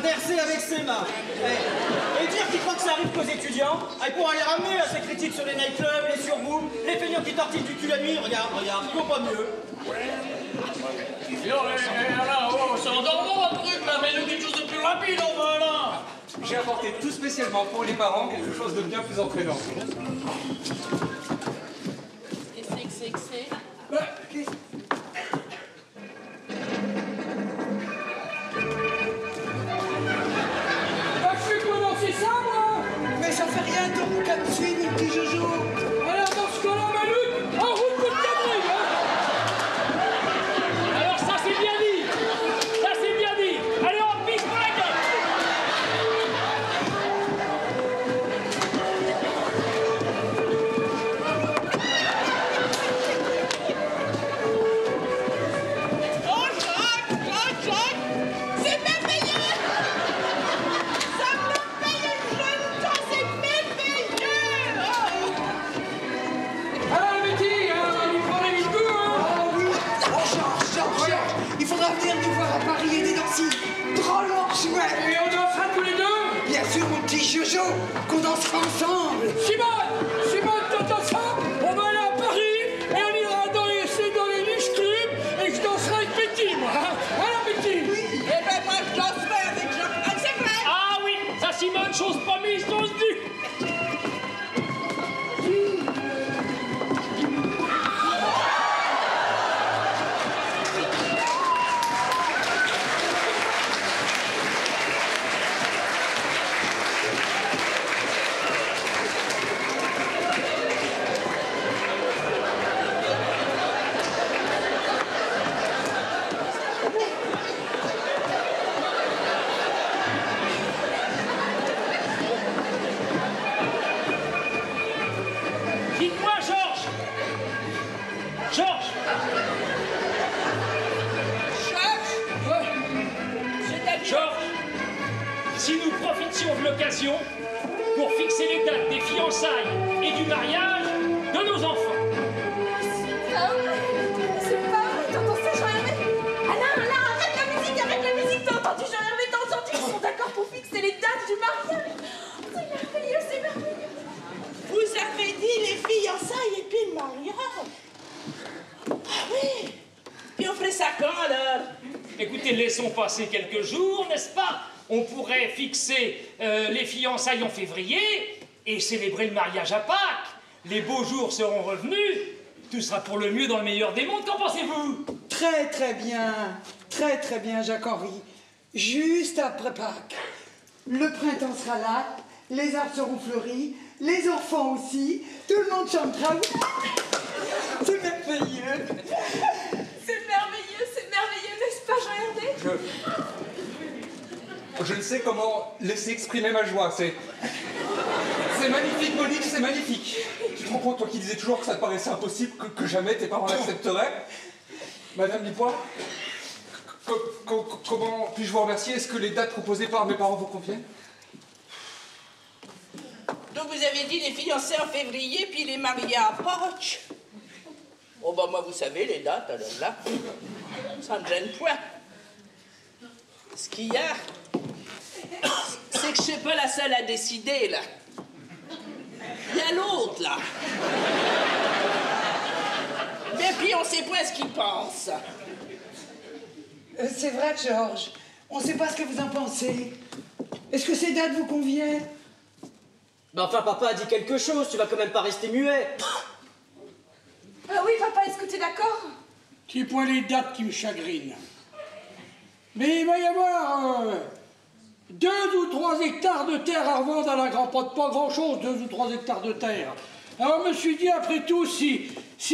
[SPEAKER 4] bercer avec ses mains. Et dire qu'il croit que ça arrive qu'aux étudiants, et pour aller ramener à ses critiques sur les nightclubs, les surbooms, les feignants qui tortillent du cul la nuit, regarde, ils vont pas mieux.
[SPEAKER 3] C'est endormant votre truc là, mais nous quelque chose de plus rapide enfin là.
[SPEAKER 8] J'ai apporté tout spécialement pour les parents quelque chose de bien plus entraînant.
[SPEAKER 2] Qu'est-ce que c'est?
[SPEAKER 1] Je suis quoi danser ça, moi?
[SPEAKER 6] Mais ça fait rien, ton cap suit, mon petit Jojo.
[SPEAKER 1] Alors, dans ce cas-là, Malouk, en route pour le quadrille, hein?
[SPEAKER 7] Alors ça c'est bien dit. Ça c'est bien dit. Allez, on pisse pour la gueule.
[SPEAKER 2] Oh, Jacques, c'est merveilleux! Ça me paye une jeune temps, c'est merveilleux!
[SPEAKER 1] Alors, Betty, il prend les deux, hein?
[SPEAKER 6] Ah oui. Oh, Georges, il faudra venir nous voir à Paris et des Nancy. Drôlement chouette.
[SPEAKER 1] Et on dansera tous les deux?
[SPEAKER 6] Bien sûr, mon petit Jojo, qu'on dansera ensemble.
[SPEAKER 1] Simone, t'entends ça? On va aller à Paris et on ira dans les niches clubs et je danserai avec Betty, moi, hein? Alors, Betty?
[SPEAKER 2] Eh ben, moi, je danserai avec Jacques. Ah, c'est vrai!
[SPEAKER 7] Ah oui, ça Simone, chose promise, chose due. Dites-moi, Georges. Georges, si nous profitions de l'occasion pour fixer les dates des fiançailles et du mariage de nos enfants.
[SPEAKER 5] C'est pas vrai, t'entends ça, Jean-Hervé? Alain, arrête la musique, t'as entendu Jean-Hervé, t'as entendu? Ils sont d'accord pour fixer les dates du mariage. C'est merveilleux.
[SPEAKER 2] Vous avez dit les fiançailles et puis le mariage? Ah oui! Et on ferait ça quand, alors?
[SPEAKER 7] Écoutez, laissons passer quelques jours, n'est-ce pas? On pourrait fixer les fiançailles en février et célébrer le mariage à Pâques. Les beaux jours seront revenus. Tout sera pour le mieux dans le meilleur des mondes. Qu'en pensez-vous?
[SPEAKER 6] Très bien, Jacques-Henri. Juste après Pâques. Le printemps sera là, les arbres seront fleuris, les enfants aussi, tout le monde chantera. C'est merveilleux.
[SPEAKER 5] C'est merveilleux, n'est-ce pas, Jean-Hervé?
[SPEAKER 8] Je ne sais comment laisser exprimer ma joie. C'est magnifique, Monique, c'est magnifique. Tu te rends compte, toi qui disais toujours que ça te paraissait impossible, que jamais tes parents l'accepteraient? Madame Lipois, comment puis-je vous remercier? Est-ce que les dates proposées par mes parents vous conviennent?
[SPEAKER 2] Donc vous avez dit les fiancés en février, puis les mariés à Pâques. Oh bah moi, vous savez, les dates, alors là, ça me gêne point. Ce qu'il y a, c'est que je suis pas la seule à décider, là. Il y a l'autre, là. Mais puis on sait pas ce qu'il pense.
[SPEAKER 6] C'est vrai, Georges. On ne sait pas ce que vous en pensez. Est-ce que ces dates vous conviennent?
[SPEAKER 4] Ben enfin, papa a dit quelque chose, tu vas quand même pas rester muet.
[SPEAKER 5] Ah oui, papa, est-ce que t'es d'accord?
[SPEAKER 1] C'est point les dates qui me chagrinent. Mais il va y avoir 2 ou 3 hectares de terre à revendre à la grand-pote. Pas grand-chose, 2 ou 3 hectares de terre. Alors je me suis dit, après tout, s'il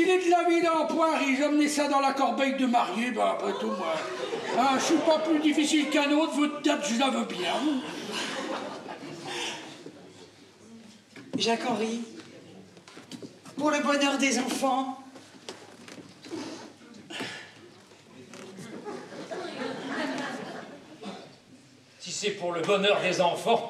[SPEAKER 1] est de la ville en poire, j'ai amené ça dans la corbeille de mariée, ben après tout, moi, hein, je suis pas plus difficile qu'un autre, votre date, je la veux bien.
[SPEAKER 6] Jacques-Henri, pour le bonheur des enfants,
[SPEAKER 7] Si c'est pour le bonheur des enfants,